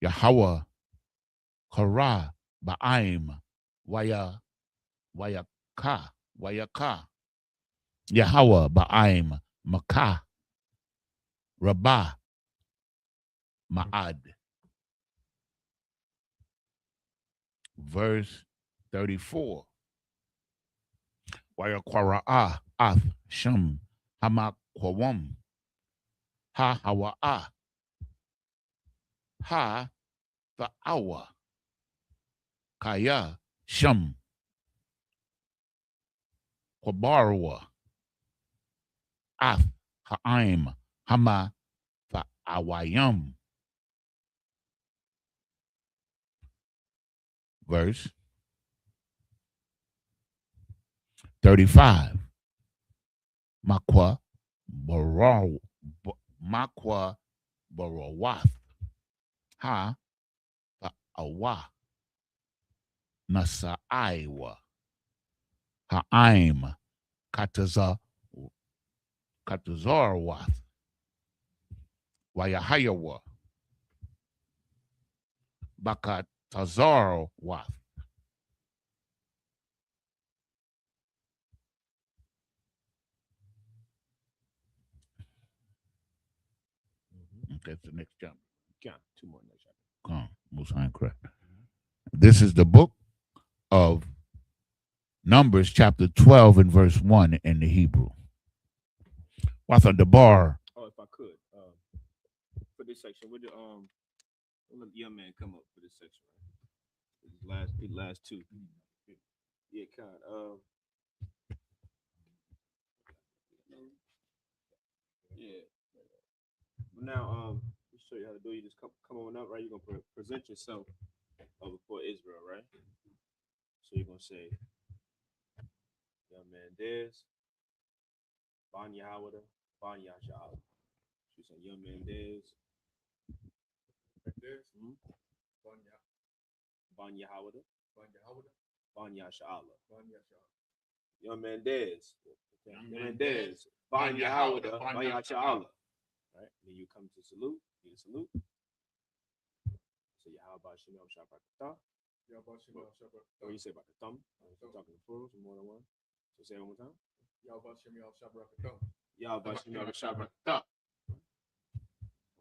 Yahweh Kara Ba'aim Wayaka Yahweh Ba'aim Makah Rabbah Ma'ad. Verse 34. Wayakwara'a Ath Shem Hamakwawam Ha Hawa'a Ha Tha'awa Kaya Shem Kwabarwa Ath Ha'aim Hama Tha'awayam. Verse 35. Makwa Barawath Ha Awa Nasaiwa Ha'aim Katazarwath Wayahayawa Bakatazarwath. That's the next chapter. Count two more next chapter. Come, Musa correct. This is the book of Numbers, chapter 12 and verse 1 in the Hebrew. Watha Debar. Oh, if I could, for this section, would the let the young man come up for this section, right? These last two. Yeah, kind. Yeah. Now, let's show you how to do. You just come on up, right? You're gonna present yourself before Israel, right? So you're gonna say, young man, Dez, Ban Yahweh, Ban Yasha'al. You say, young man, Dez, Ban Yahweh, Ban Yasha'al. Young man, Dez, young man, Dez, Ban Yahweh, Ban Yasha'al. Right? Then you come to salute. You salute. So Yahweh Shem Shabbat. What do you say about the thumb? I'm talking to plurals, more than one. So say it one more time. Yahweh Shem Shabbat. I'm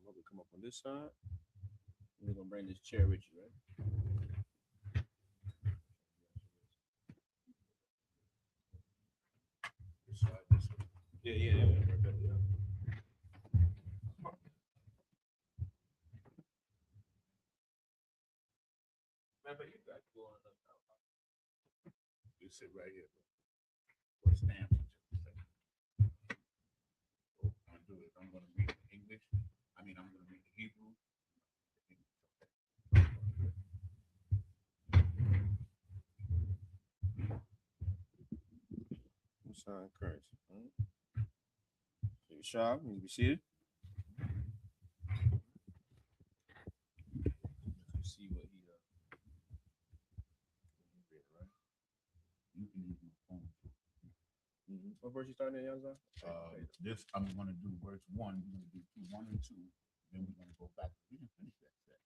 going to come up on this side. And we're going to bring this chair with you, right? This side, this way. Yeah. But you got to go on up. You sit right here. What's the name? Sign currency. Take a shot. You be seated. See what he read, right? You can use my phone. What verse you starting at, young son? This I'm gonna do verse 1. We're gonna do 1 and 2. Then we're gonna go back. We didn't finish that set.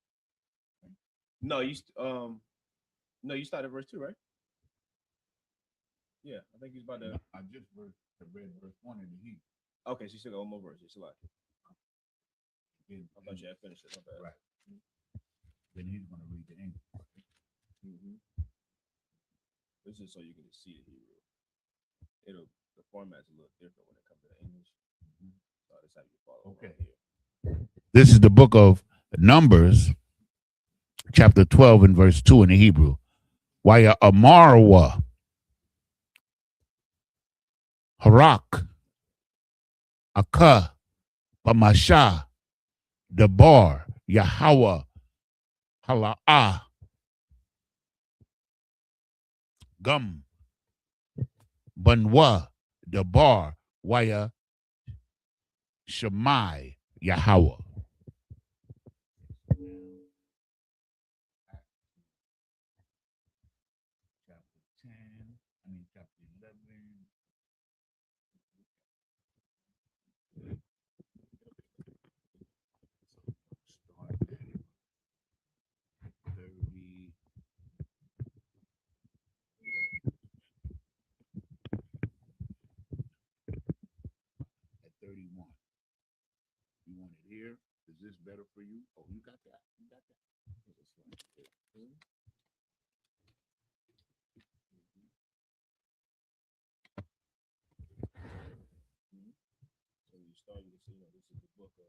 Right? No, you started verse 2, right? Yeah, I think he's about to. I just read verse 1 in the heat. Okay, so you still got one more verse. It's a lot. I thought you had finished it. Right. Then he's gonna read the English. This is so you can see the Hebrew. The format's a little different when it comes to the English. So that's how you follow. Okay. Here. This is the book of Numbers, chapter 12 and verse 2 in the Hebrew. Waya Amarwa Harak Aka Pamasha Dabar Yahweh Hala'ah Gum Banwa Dabar Waya Shemai Yahweh. Chapter 11. Start at 30. At 31. You want it here? Is this better for you? Oh, you got that. You got that. So you start, you can see, this is the book of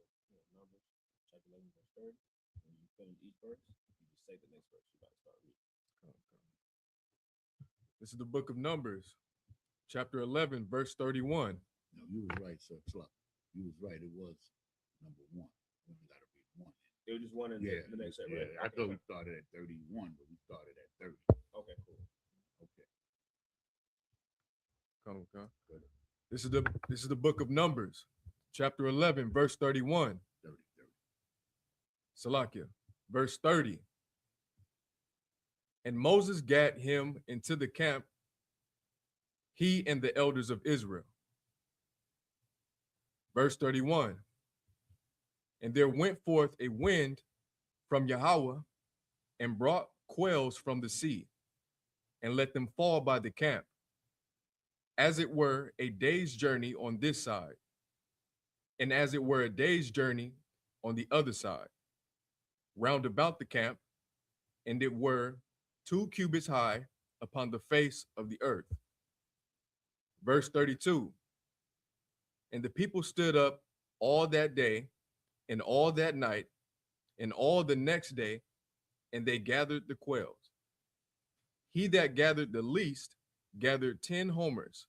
Numbers, chapter 11, verse 30. When you finish each verse, you just say the next verse. You got to start reading. This is the book of Numbers, chapter 11, verse 31. No, you was right, sir. You was right. It was number 1. We got to read 1. It was just one in the next set, right? I thought we started at 31, but we started at 30. Okay, cool. Okay. Come. This is the book of Numbers, chapter 11, verse 31. 30. Salakia, verse 30. And Moses gat him into the camp, he and the elders of Israel. Verse 31. And there went forth a wind from Yahweh and brought quails from the sea and let them fall by the camp, as it were a day's journey on this side, and as it were a day's journey on the other side, round about the camp, and it were 2 cubits high upon the face of the earth. Verse 32. And the people stood up all that day and all that night and all the next day, and they gathered the quails. He that gathered the least gathered 10 homers,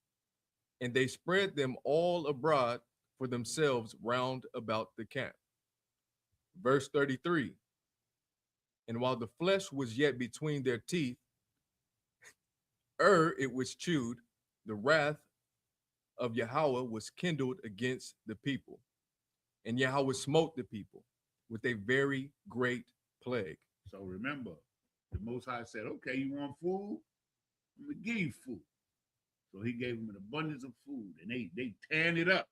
and they spread them all abroad for themselves round about the camp. Verse 33. And while the flesh was yet between their teeth, it was chewed, the wrath of Yahweh was kindled against the people. And Yahweh smote the people with a very great plague. So remember, the Most High said, okay, you want food? I'm going to give you food. So he gave them an abundance of food, and they tearing it up.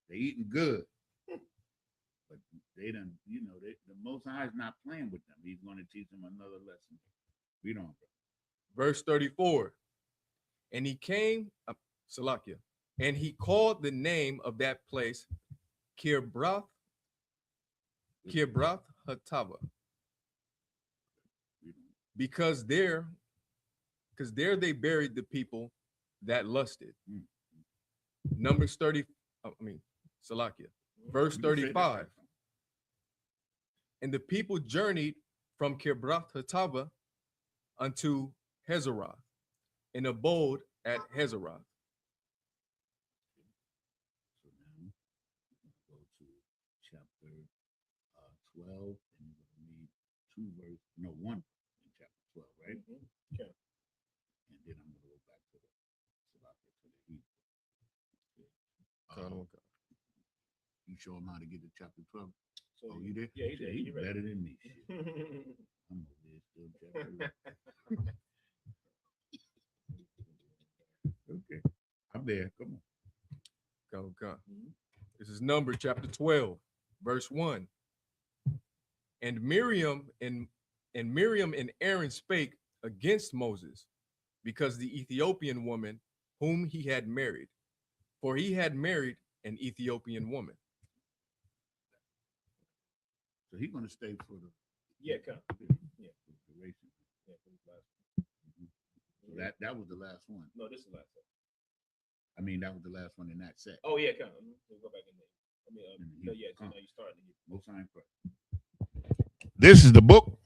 They eating good. But they done, the Most High is not playing with them. He's going to teach them another lesson. Read on. Verse 34. And he came, Salakia, and he called the name of that place Kirbrath Hatava, because there they buried the people that lusted. Numbers 30, Salakia, verse 35. And the people journeyed from Kirbrath Hatava unto Hazeroth, and abode at Hazeroth. So now go to chapter 12, and you're going to read 1 in chapter 12, right? Okay. And then I'm going to go back to the show him how to get to chapter 12. So, Oh, you did? Yeah, he did. He's He read better it. than me. I'm over there still chapter 11. Okay. I'm there. Come on. Come. This is Numbers chapter 12, verse 1. And Miriam and Aaron spake against Moses because the Ethiopian woman whom he had married, for he had married an Ethiopian woman. So he's going to stay for the Yeah, come. yeah, for the duration. Yeah, for this last one. So that was the last one. No, this is the last one. I mean, that was the last one in that set. Oh, yeah, come. We'll go back in there. I mean, Mhm. no, yeah, so Come. now you started. Most High in Christ. This is the book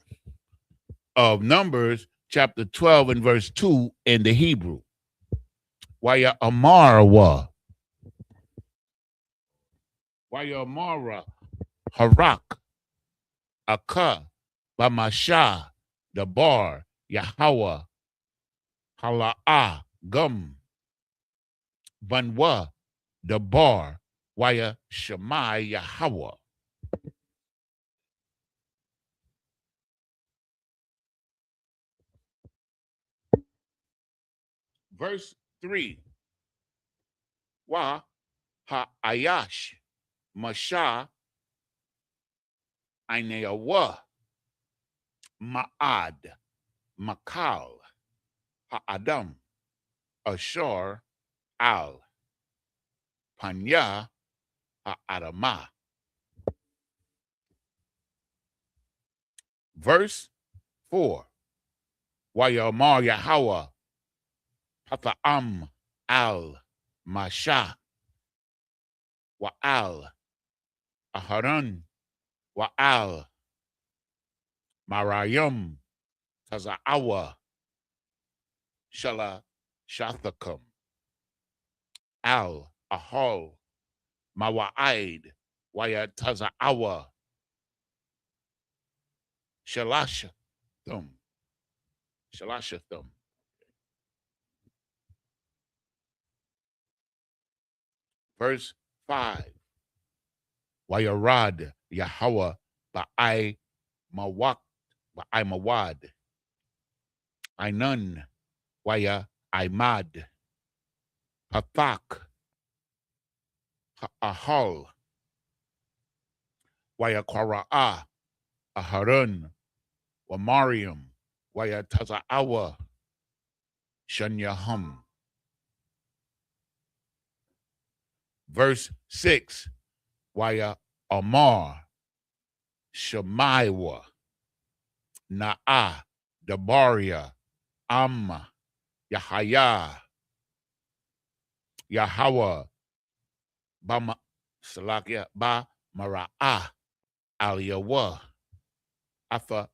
of Numbers, chapter 12 and verse 2 in the Hebrew. Waya Amara. Waya Amara. Harak. Aka. Bamasha. Dabar. Yahweh. Hala'ah. Gum. Banwa. Dabar. Waya Shemai Yahweh. Verse 3. Wa ha-ayash masha aineawa ma'ad makal ha-adam ashar al panya ha-adama. Verse 4. Wa yamar Yahweh Pata'am al Masha wa al Aharon wa al Marayum Taza'awa Shala Shathakum al Ahol Mawa'id Waya Taza'awa Shalashathum. Verse 5. Wayarad Yahweh Ba'ai Mawad Ainun Waya Imad Pathak Ahal Waya Kwara'a Aharun Wamarium Waya Taza'awa Shanyahum. Verse 6. Waya Amar Shemaiwa Na'a Dabaria Amma Yahaya Yahweh Bama Salakia Ba Mara'a Aliyawa Afa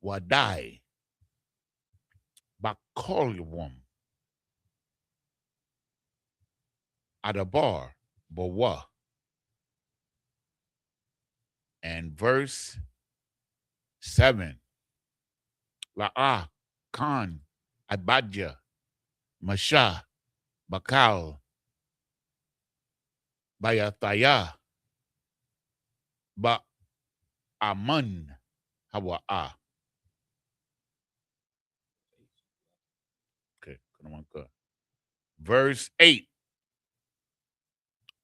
Wadai Bakolyawum Adabar Bawa. And verse 7. La'a Khan Abadja Masha Bakal Bayathaya Ba Amun Hawa'a. Okay, verse 8.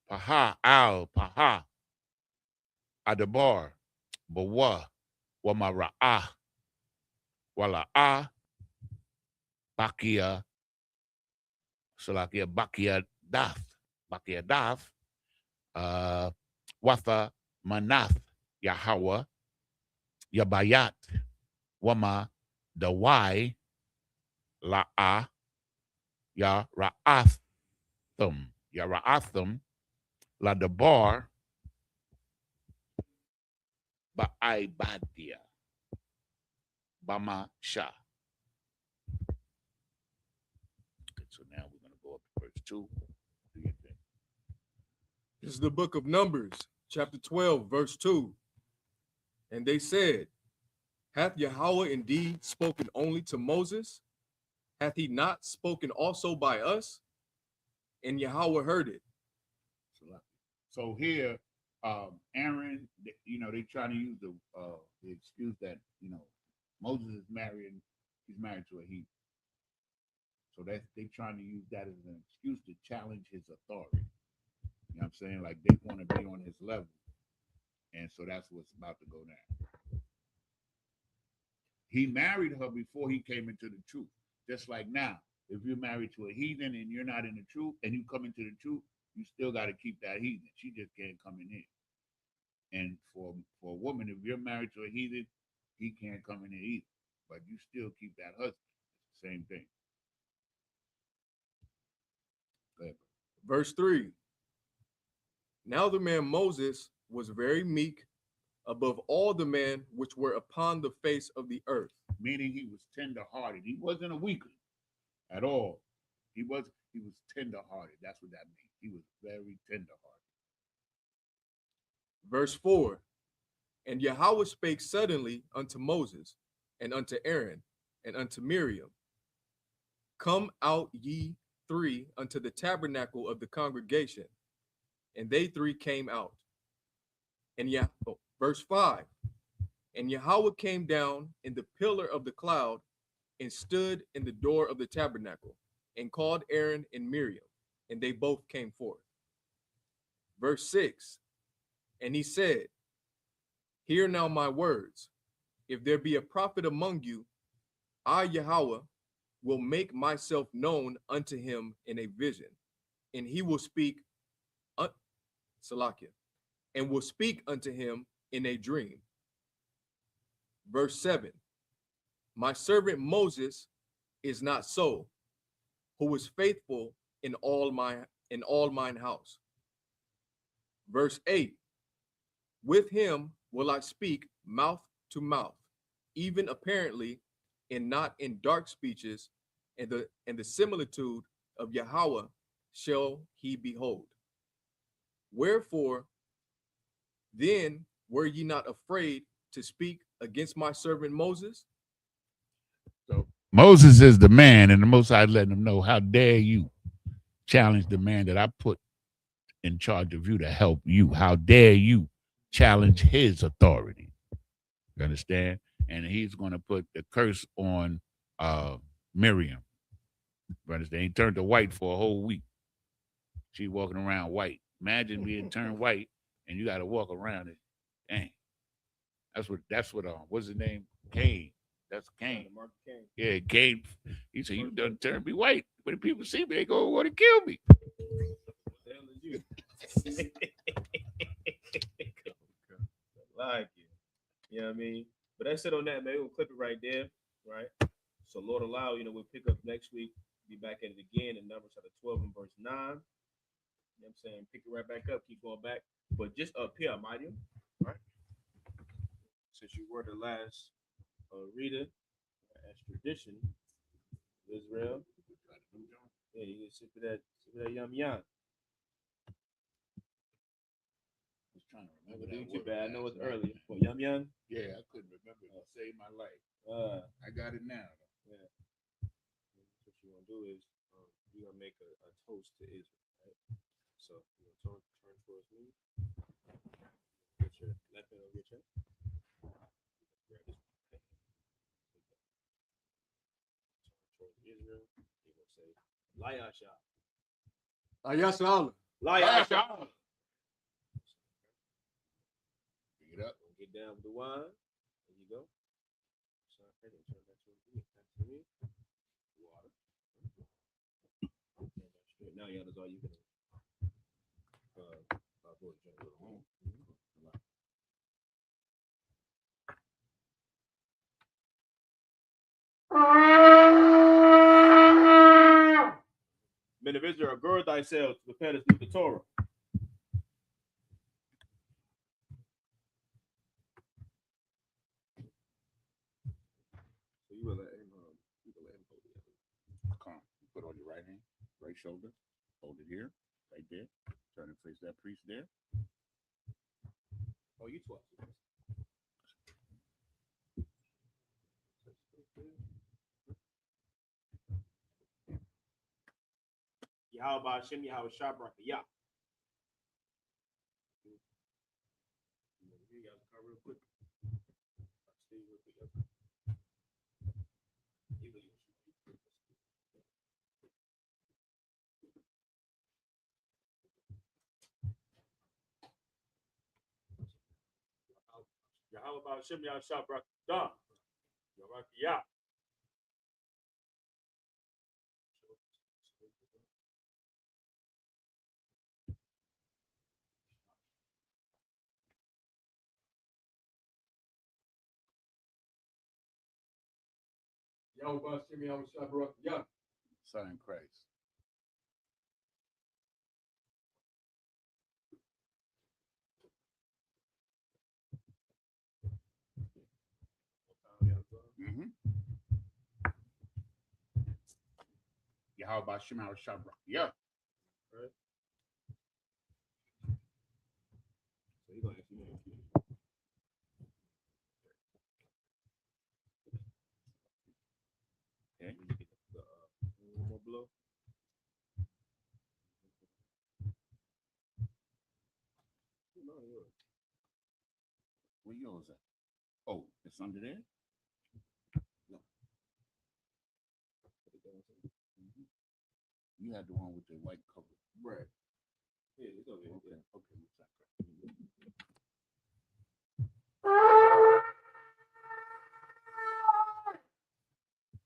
Paha al Paha Adabar Bawa Wamara'a Wala'a Bakia Salakia Bakia Dath Watha Manath Yahweh Yabayat Wama Dawai La'a Yara'athum La Dabar Ba'aibadia Bama Shah. Okay, so now we're going to go up to verse 2. What do you think? This is the book of Numbers, chapter 12, verse 2. And they said, hath Yahweh indeed spoken only to Moses? Hath he not spoken also by us? And Yahweh heard it. So here Aaron, they trying to use the excuse that Moses is marrying, he's married to a heathen. So they trying to use that as an excuse to challenge his authority. You know what I'm saying? Like they want to be on his level. And so that's what's about to go down. He married her before he came into the truth. Just like now, if you're married to a heathen and you're not in the truth and you come into the truth, you still got to keep that heathen. She just can't come in here. And for a woman, if you're married to a heathen, he can't come in here either. But you still keep that husband. It's the same thing. Go ahead. Verse 3. Now the man Moses was very meek above all the men which were upon the face of the earth. Meaning he was tender-hearted. He wasn't a weakling at all. He was tender-hearted. That's what that means. He was very tender-hearted. Verse 4. And Yahweh spake suddenly unto Moses, and unto Aaron, and unto Miriam, come out ye three unto the tabernacle of the congregation. And they three came out. And verse 5. And Yahweh came down in the pillar of the cloud and stood in the door of the tabernacle and called Aaron and Miriam, and they both came forth. Verse 6. And he said, hear now my words. If there be a prophet among you, I, Yahweh, will make myself known unto him in a vision, and he will speak, Salakia, and will speak unto him in a dream. Verse 7. My servant Moses is not so, who is faithful in all mine house. Verse 8. With him will I speak mouth to mouth, even apparently, and not in dark speeches, and the similitude of Yahweh shall he behold. Wherefore, then were ye not afraid to speak against my servant Moses? So Moses is the man, and the Most High letting him know, how dare you challenge the man that I put in charge of you to help you? How dare you challenge his authority? You understand? And he's going to put the curse on Miriam. You understand? He turned to white for a whole week. She walking around white. Imagine being turned white and you got to walk around it. Dang. That's what what's his name? Cain. That's Cain. Yeah, Cain. He said, you done turned me white. When people see me, they go want to kill me. What the hell is you? Like it. You know what I mean? But that's it on that, man. We'll clip it right there, right? So Lord allow, we'll pick up next week. Be back at it again in Numbers chapter 12 and verse 9. You know what I'm saying? Pick it right back up, keep going back. But just up here, Mighty, right? Since you were the last reader, as tradition, Israel. Yeah, you can sip of that yum yum. Trying to remember that too word. bad. I know it's early. Well, yum yum. Yeah, I couldn't remember it. It saved my life. I got it now. Yeah. What you want to do is you're gonna make a toast to Israel, right? So you're gonna turn towards me. Get your left hand over your chest. Grab this. Turn towards Israel. You're gonna say, Layasha. Ayasha. Layasha. Pick it up. Get down with the wine. There you go. So turn back towards me. Back to me. Water. Now, yeah, that's all you can do. Men of Israel, gird thyself to prepare to speak the Torah. So you will let him hold it. Come. You put on your right hand, right shoulder. Hold it here, right there. Turn and face that priest there. Oh, you 12. Yahweh Hashem, Yahweh Shabrak, Yah. How about Shem Yahshua Barakatah? Barakatah. Yahweh Shem Yahweh Barakatah. Son in Christ. Mm-hmm. Yahweh Shem Yahweh Barakatah. Right. So he's gonna ask you. Okay. One more blow. Where yours at? Oh, it's under there? No. Mm-hmm. You had the one with the white cover. Right. Yeah, it's over here. Okay. Okay.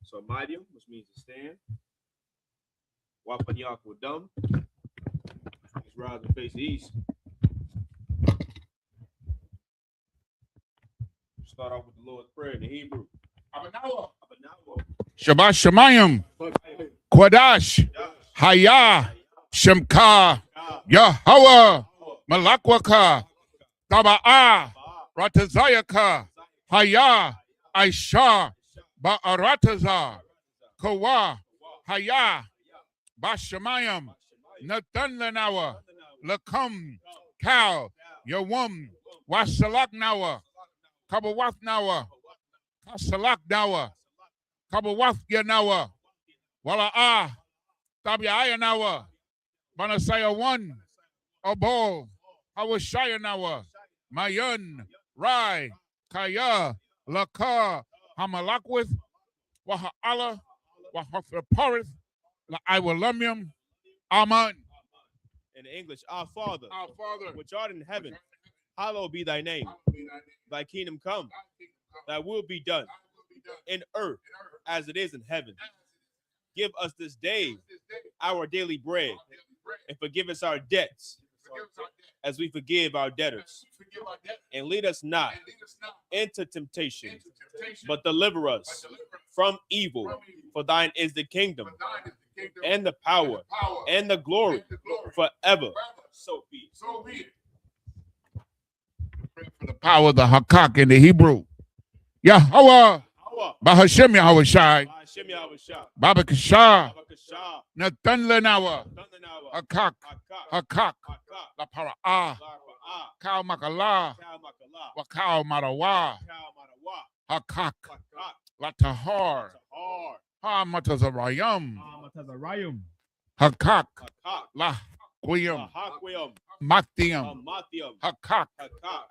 So Medium, which means to stand. Wapanyak with dumb. He's rising face east. Start off with the Lord's Prayer in the Hebrew. Abanawa. Shabbat Shemayim. Quadash. Haya. Shemka. Yahweh. Malakwaka. Taba'a. Ratazayaka. Haya. Aisha. Ba'arataza. Kawa. Haya. Bashamayim. Nathan Lanawa. Lakum. Kal. Yawum. Wasalak Nawa. Kabawath Nawa. Kasalak Nawa. Kabawath Yanawa. Wala'ah. Tabiaya Nawa. Banasaya 1. Abol. Hawashaya Nawa. Mayan. Rai. Kaya. Laka. Hamalakwith. Waha'ala. Wahafaparith. La'aiwalumium. Amen. In English, our Father, Father, which art in heaven, hallowed be thy name. Thy kingdom come, thy will be done in earth as it is in heaven. Give us this day our daily bread, and forgive us our debts as we forgive our debtors. And lead us not into temptation, but deliver us from evil. For thine is the kingdom, and the power, and the glory forever. So be it. For the power of the Hakak in the Hebrew. Yahweh. Bahashem Yahweh Shai. Baba Kashah. Nathan Lenawa. Hakak. Hakak. La Para'ah. Kal Makala. Wakal Marawa. Hakak. La Tahar. Ha Matazarayam. Hakak. La Quyam. Mathiam. Hakak.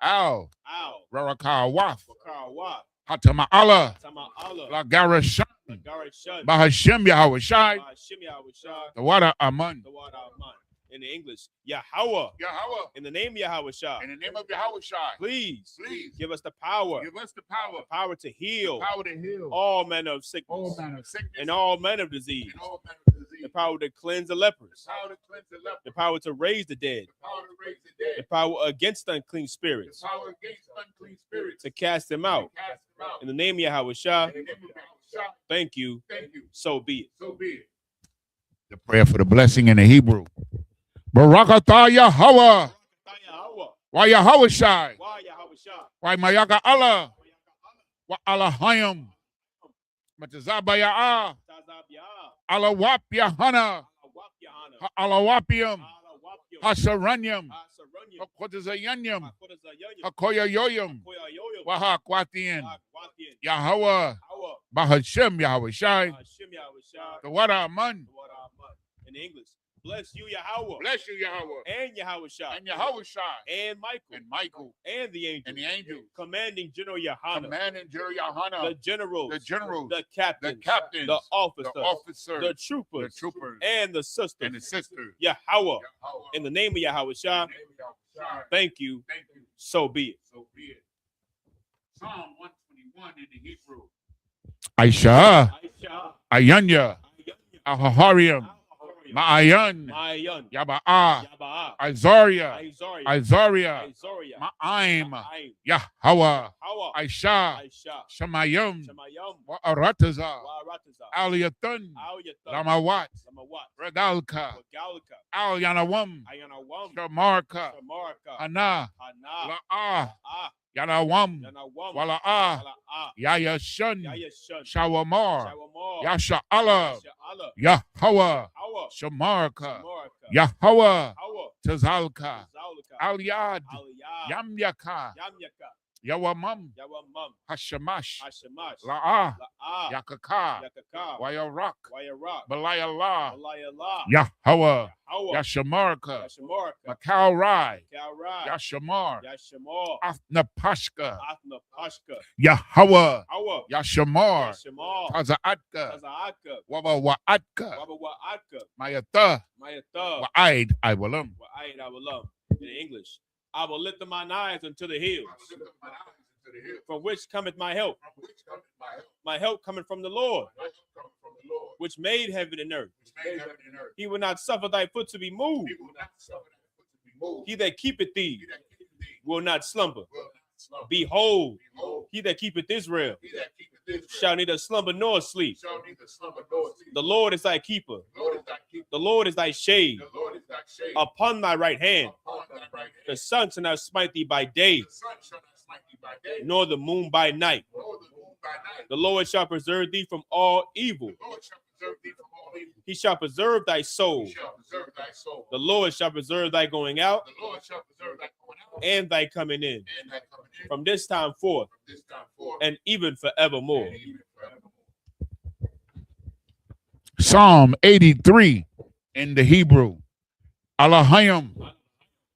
Al. Rarakawaf. Hatama'ala. La Garashan. Bahashem Yahweh Shai. The water Aman. In the English, Yahweh. Yahweh. In the name of Yahweh Shai. In the name of Yahweh Shai. Please give us the power. Give us the power. The power to heal. The power to heal. All manner of sickness. All manner of sickness. And all manner of disease. And all manner of disease. The power to cleanse the lepers. The power to cleanse the lepers. The power to raise the dead. The power to raise the dead. The power against unclean spirits. The power against unclean spirits. To cast them out. Cast them out. In the name of Yahweh Shai. In the name of Yahweh Shai. Thank you. Thank you. So be it. So be it. The prayer for the blessing in the Hebrew. Barakatah Yahweh. Why Yahweh Shai? Why Mayaka Allah? Wa Allahayim. Matazabaya. Alawap Yahana. Alawapium. Hasaranyam. Hakotazayanyam. Hakoya Yoyam. Waha Kwatian. Yahweh. Bahashem Yahweh Shai. The water Aman. In English, bless you, Yahweh. Bless you, Yahweh. And Yahweh Shai. And Yahweh Shai. And Michael. And Michael. And the angel. And the angel. Commanding General Yahana. Commanding General Yahana. The generals. The generals. The captains. The captains. The officers. The officers. The troopers. The troopers. And the sisters. And the sisters. Yahweh. In the name of Yahweh Shai. In the name of Yahweh Shai. Thank you. Thank you. So be it. So be it. Psalm 121 in the Hebrew. Aisha, Aisha, Ayanya, Ahahariam, Ma'ayan, Mayan, Yaba'a, Yaba'a, Izaria, Izaria, Izaria, Izaria, Ma'aim, Ma'aim, Yahweh, Hawa, Aisha, Aisha, Shamayim, Shamayam, Wa'arataza, Wa'arataza, Aliyatun, Al-Yatan, Lamawat, Lamawat, Regalka, Wagalka, Al Yanawam, Ayanawam, Shamarka, Shamarka, Hana, Hana, La'ah, Ah, Yanawam, Yanawam, Wala'ah, Wala'ah, Yayashun, Yayashun, Shawamar, Shawamar, Yasha'ala, Yasha'ala, Yahweh, Hawa, Shamarka, Shamarka, Yahweh, Hawa, Tazalka, Zalka, Al-Yad, Aliyah, Yamyaka, Yamyaka, Yawamam, Yawamam, Hashamash, Hashemash, La'ah, La'ah, Yakaka, Yakaka, Wayarak, Wayarak, Balayallah, Walayallah, Yahweh, Hawa, Yashamarka, Yashamarka, Macau Rai, Kalrai, Yashamar, Yashamar, Athnapashka, Athna Pashka, Yahweh, Hawa, Yashamar, Yashamar, Tazaatka, Tazaaka, Wabawaatka, Wabawaatka, Mayata, Mayatha, Wa'aid, I will Wa'ayin I will love. In English, I will lift up mine eyes unto the hills, from which cometh my help. My help cometh from the Lord, which made heaven and earth. He will not suffer thy foot to be moved. He that keepeth thee will not slumber. Behold, he that keepeth Israel shall neither slumber nor sleep. The Lord is thy keeper. The Lord is thy shade upon thy right hand. The sun shall not smite thee by day, nor the moon by night. The Lord shall preserve thee from all evil. He shall preserve thy soul. The Lord shall preserve thy going out and thy coming in from this time forth and even forevermore. Psalm 83 in the Hebrew. Alahayim,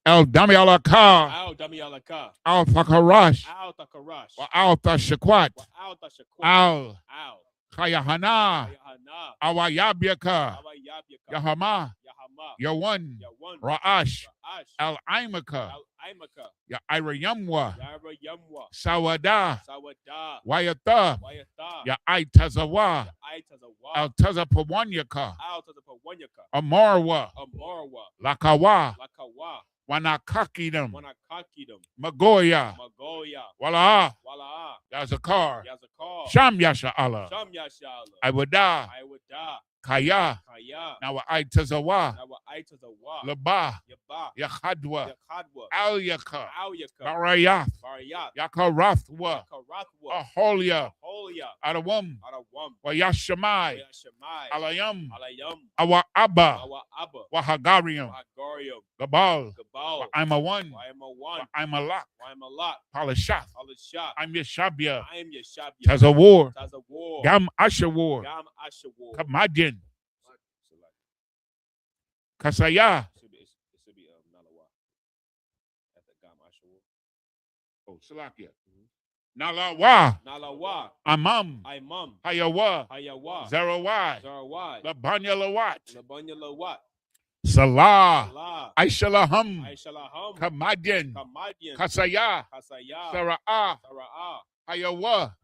El Dami Alaka, Al Dami Alaka, Al Fakarash, Al Takarash, Al Tashakwat, Al Tashakwat, Al Al Kayahana, Yahana, Awayabyaka, Awayabyaka, Yahama, Yahama, Yawan, Yawan, Ra'ash, Ra'ash, Al Imaka, Al Imaka, Yairayamwa, Yara Yamwa, Sawada, Sawada, Wayata, Wayata, Yaitazawa, Aitazawa, Al Tazapawanyaka, Al Tazapawanyaka, Amarwa, Amarwa, Lakawa, Lakawa, Wanakakidam, Wanakakidam, Magoya, Magoya, Wala, Wala'a, Yazakar, Yazakar, Sham Yasha Allah, Sham Yashala, Iwada, Iwada, Kaya, Kaya, Now Aitazawa, Nawa Aitazawa, Laba, Yaba, Yakhadwa, Yakhadwa, Al Yaka, Alyaka, Barayath, Barayat, Yakarathwa, Yakarathwa, Aholia, Holia, Adawam, Arawam, Wayashamai, Yashamai, Alayam, Alayam, Awa Abba, Awa Abba, Wahagarium, Hagarium, Gabal, Gabal, I'm a one, I'm a one, I'm a lock, I'm a lot, Palashath, Alashah, I'm Yeshabia, I am Yeshabia, Tazawar, Tazawar, Gam Ashawar, Gam Ashawar, Kamadyan, Kasaya. It should be Nalawa at the Gam Ashawar. Oh, Salakia. Nalawa, Nalawa, Amam, Imam, Hayawa, Hayawa, Zarawai, Zarawai, Labanya Lawat, Labanya Lawat, Salah, Allah, Aishalaham, Aishalaham, Kamadyan, Kamadian, Kasaya, Kasaya, Sara'ah, Sara'ah, Hayawa,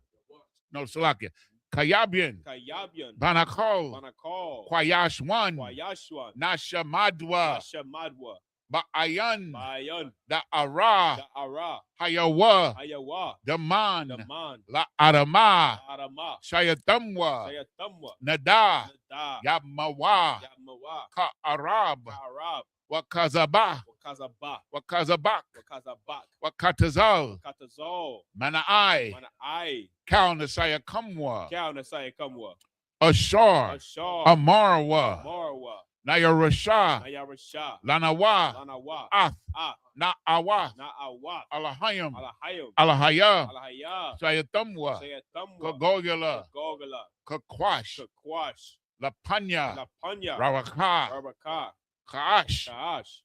no, Salakia, Kayabian, Kayabian, Banakol, Banakal, Kwayashwan, Kwayashwan, Nashamadwa, Nashamadwa, Ba'ayan, Bayan, Da Ara, the Ara, Hayawa, Ayawa, Daman, Daman, La Arama, Arama, Shayatamwa, Sayatamwa, Nada, Nada, Yamawa, Yamawa, Ka Arab, Arab, Wakazaba, Wakazaba, Wakazabak, Wakazabak, Wakatazal, Katazal, Manai, Manai, Kal Nasaya Kamwa, Cal Nasai Kamwa, Ashar, Ashar, Amarwa, Marwa, Nayarasha, Nayarasha, Lanawa, Lanawa, Ath, Ah, Na'awa, Na'awa, Alahayam, Alahayam, Alahaya, Alahaya, Shayatamwa, Sayatamwa, Kagogula, Gogala, Kakwash, Kakwash, Lapanya, Lapanya, Rawaka, Rabaka, Kaash, Kaash,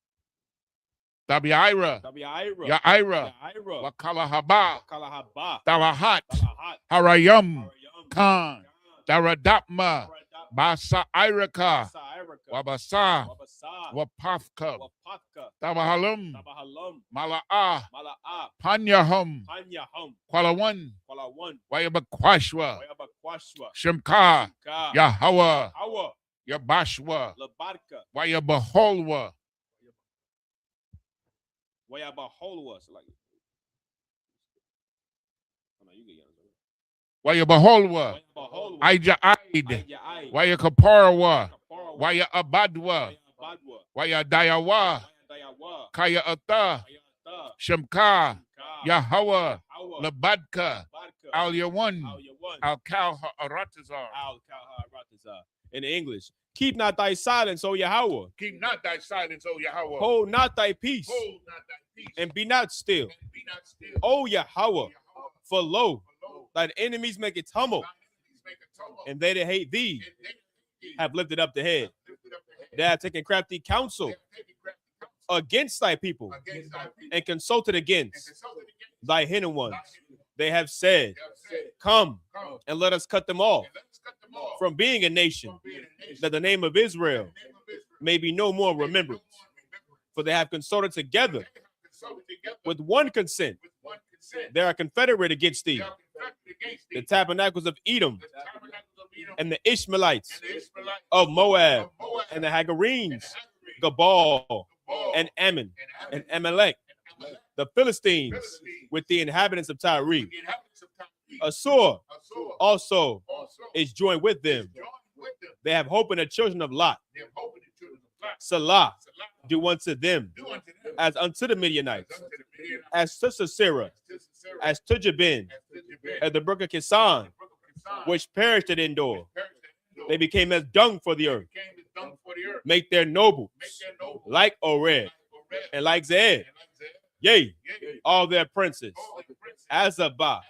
Tabiaira, Tabiaira, Yaira, Yaira, Wakalahaba, Kalahaba, Talahat, Talahat, Harayam, Arayam, Khan, Daradapma, Karadapma, Basa Iraka, Sairaka, Wabasa, Wabasa, Wapafka, Wapaka, Tabahalum, Tabahalum, Mala'ah, Mala'ah, Panyahum, Panyahum, Kwalawan, Kwalawan, Wayabakwashwa, Wayabakwashwa, Shemka, Ka, Yahweh, Hawa, Yabashwa, Labarka, Wayabaholwa, Wayabaholwa. So like, oh, no, you get Wayabaholwa, Wayabaholwa, Ajaid, Ayai, Wayakaparawa, Kaparwa, Wayabadwa, Wayabadwa, Wayadayawa, Wayadayawa, Kaya Ata, Wayata, Shemka, Ka, Yahweh, Hawa, Labadka, Barka, Al Yawan, Al Yawan, Al Kal Aratazar. Al Kalharatazar. In English, keep not thy silence, O Yahweh. Keep not thy silence, O Yahweh. Hold not thy peace, Hold not thy peace, and be not still. and be not still. O Yahweh, for lo, Lo, thine enemies make a tumult, thine enemies make a tumult, and they that hate thee and they that hate have lifted up the head. thee lifted up the head. They have taken crafty counsel They have taken crafty counsel against thy people, against thy people, and consulted and against consulted against thy hidden ones. thy hidden ones. They have said, They have said, come come, and let us cut them off and let us cut them off from being a nation, from being a nation, that the name of Israel the name of Israel may be no more may be no remembered. more remembered. For they have consulted together They have consulted together with one consent. with one consent. They are confederate against They thee, are confederate against the thee, tabernacles of Edom, the tabernacles of Edom, and the Ishmaelites and the Ishmaelites of Moab, of Moab, and the and Hagarenes, the Hagarenes, Gabal, Gabal, and Ammon, and and Ammon, Amalek, and Amalek, the Philistines, Philistines, with the inhabitants of Tyre. with the inhabitants of Tyre. Assur Assur also also is joined with them. is joined with them. They have hope in the children of Lot. They have hope in the children of Lot. Salah, Salah, do unto them do unto them as unto the Midianites, as unto the Midianites, as to Sisera, as to Sisera, as to Jabin, as to Jabin, at the brook of Kisan, the brook of Kisan, which perished at Endor. which perished at Endor. They became as dung for the They earth. became as dung for the earth. Make their nobles Make their nobles like Oreb like Oreb, and like Zed, and like Zeb. yea, Yea, all their princes, all their princes, Azabah Azabah,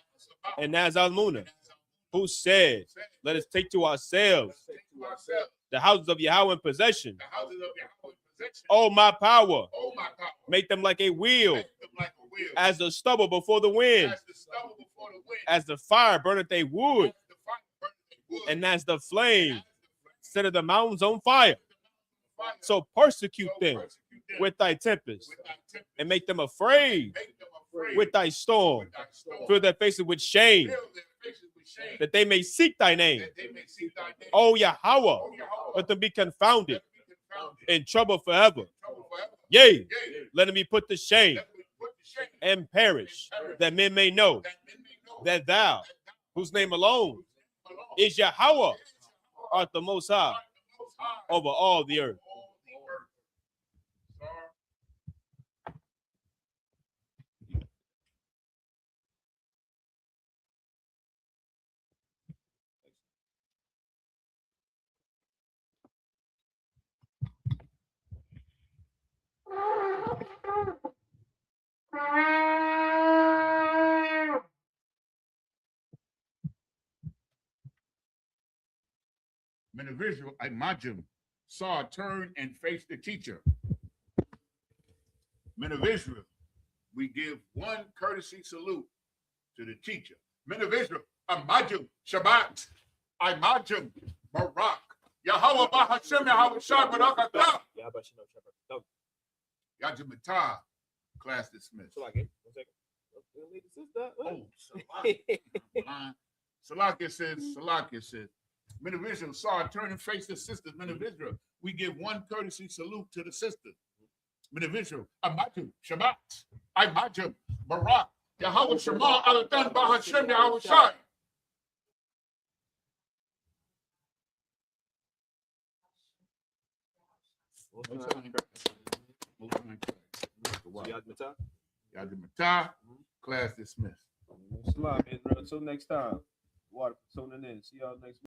and Nazalmunah, and who said, let us take to ourselves Let's take to ourselves the houses of Yahweh in possession. the houses of Yahweh in possession. Oh, my power, Oh, my God. make them like a wheel, Make them like a wheel, as the stubble before the wind, as the stubble before the wind, as the fire burneth a wood, as the fire burneth the wood, and as the flame as the set of the mountains on fire. fire. So persecute So them persecute them with thy tempest, with thy tempest, and make them afraid make them afraid with thy storm. with thy storm. Fill their faces with shame, Fill their faces with shame, that they may seek thy name. that they may seek thy name. O Yahweh, O Yahweh, let them be confounded, let them be confounded, in trouble forever. trouble forever. Yea, Yea, let them be put to shame let them be put to shame, and perish, that men may know that men may know that thou, whose name alone alone is Yahweh, art the most high art the Most High over all the earth. all the earth. Sir, Men of Israel, Imagine, saw turn and face the teacher. Men of Israel, we give one courtesy salute to the teacher. Men of Israel, Imagine, Shabbat, Imagine, Barak, Yahweh Bahashem, Yahweh Shah, Barakatah, Yajimatah, class dismissed. Oh, Salakia says, Men of Israel saw her turn and face the sisters. Men of Israel, we give one courtesy salute to the sisters. Men of Israel, Amatu, Shabbat, Imajim, Barak, Yahweh Shema, Alatan, Bahashem, Yahweh Shai. Yajimatah, class dismissed. Salam, Israel. Until next time. Water for tuning in. See y'all next week.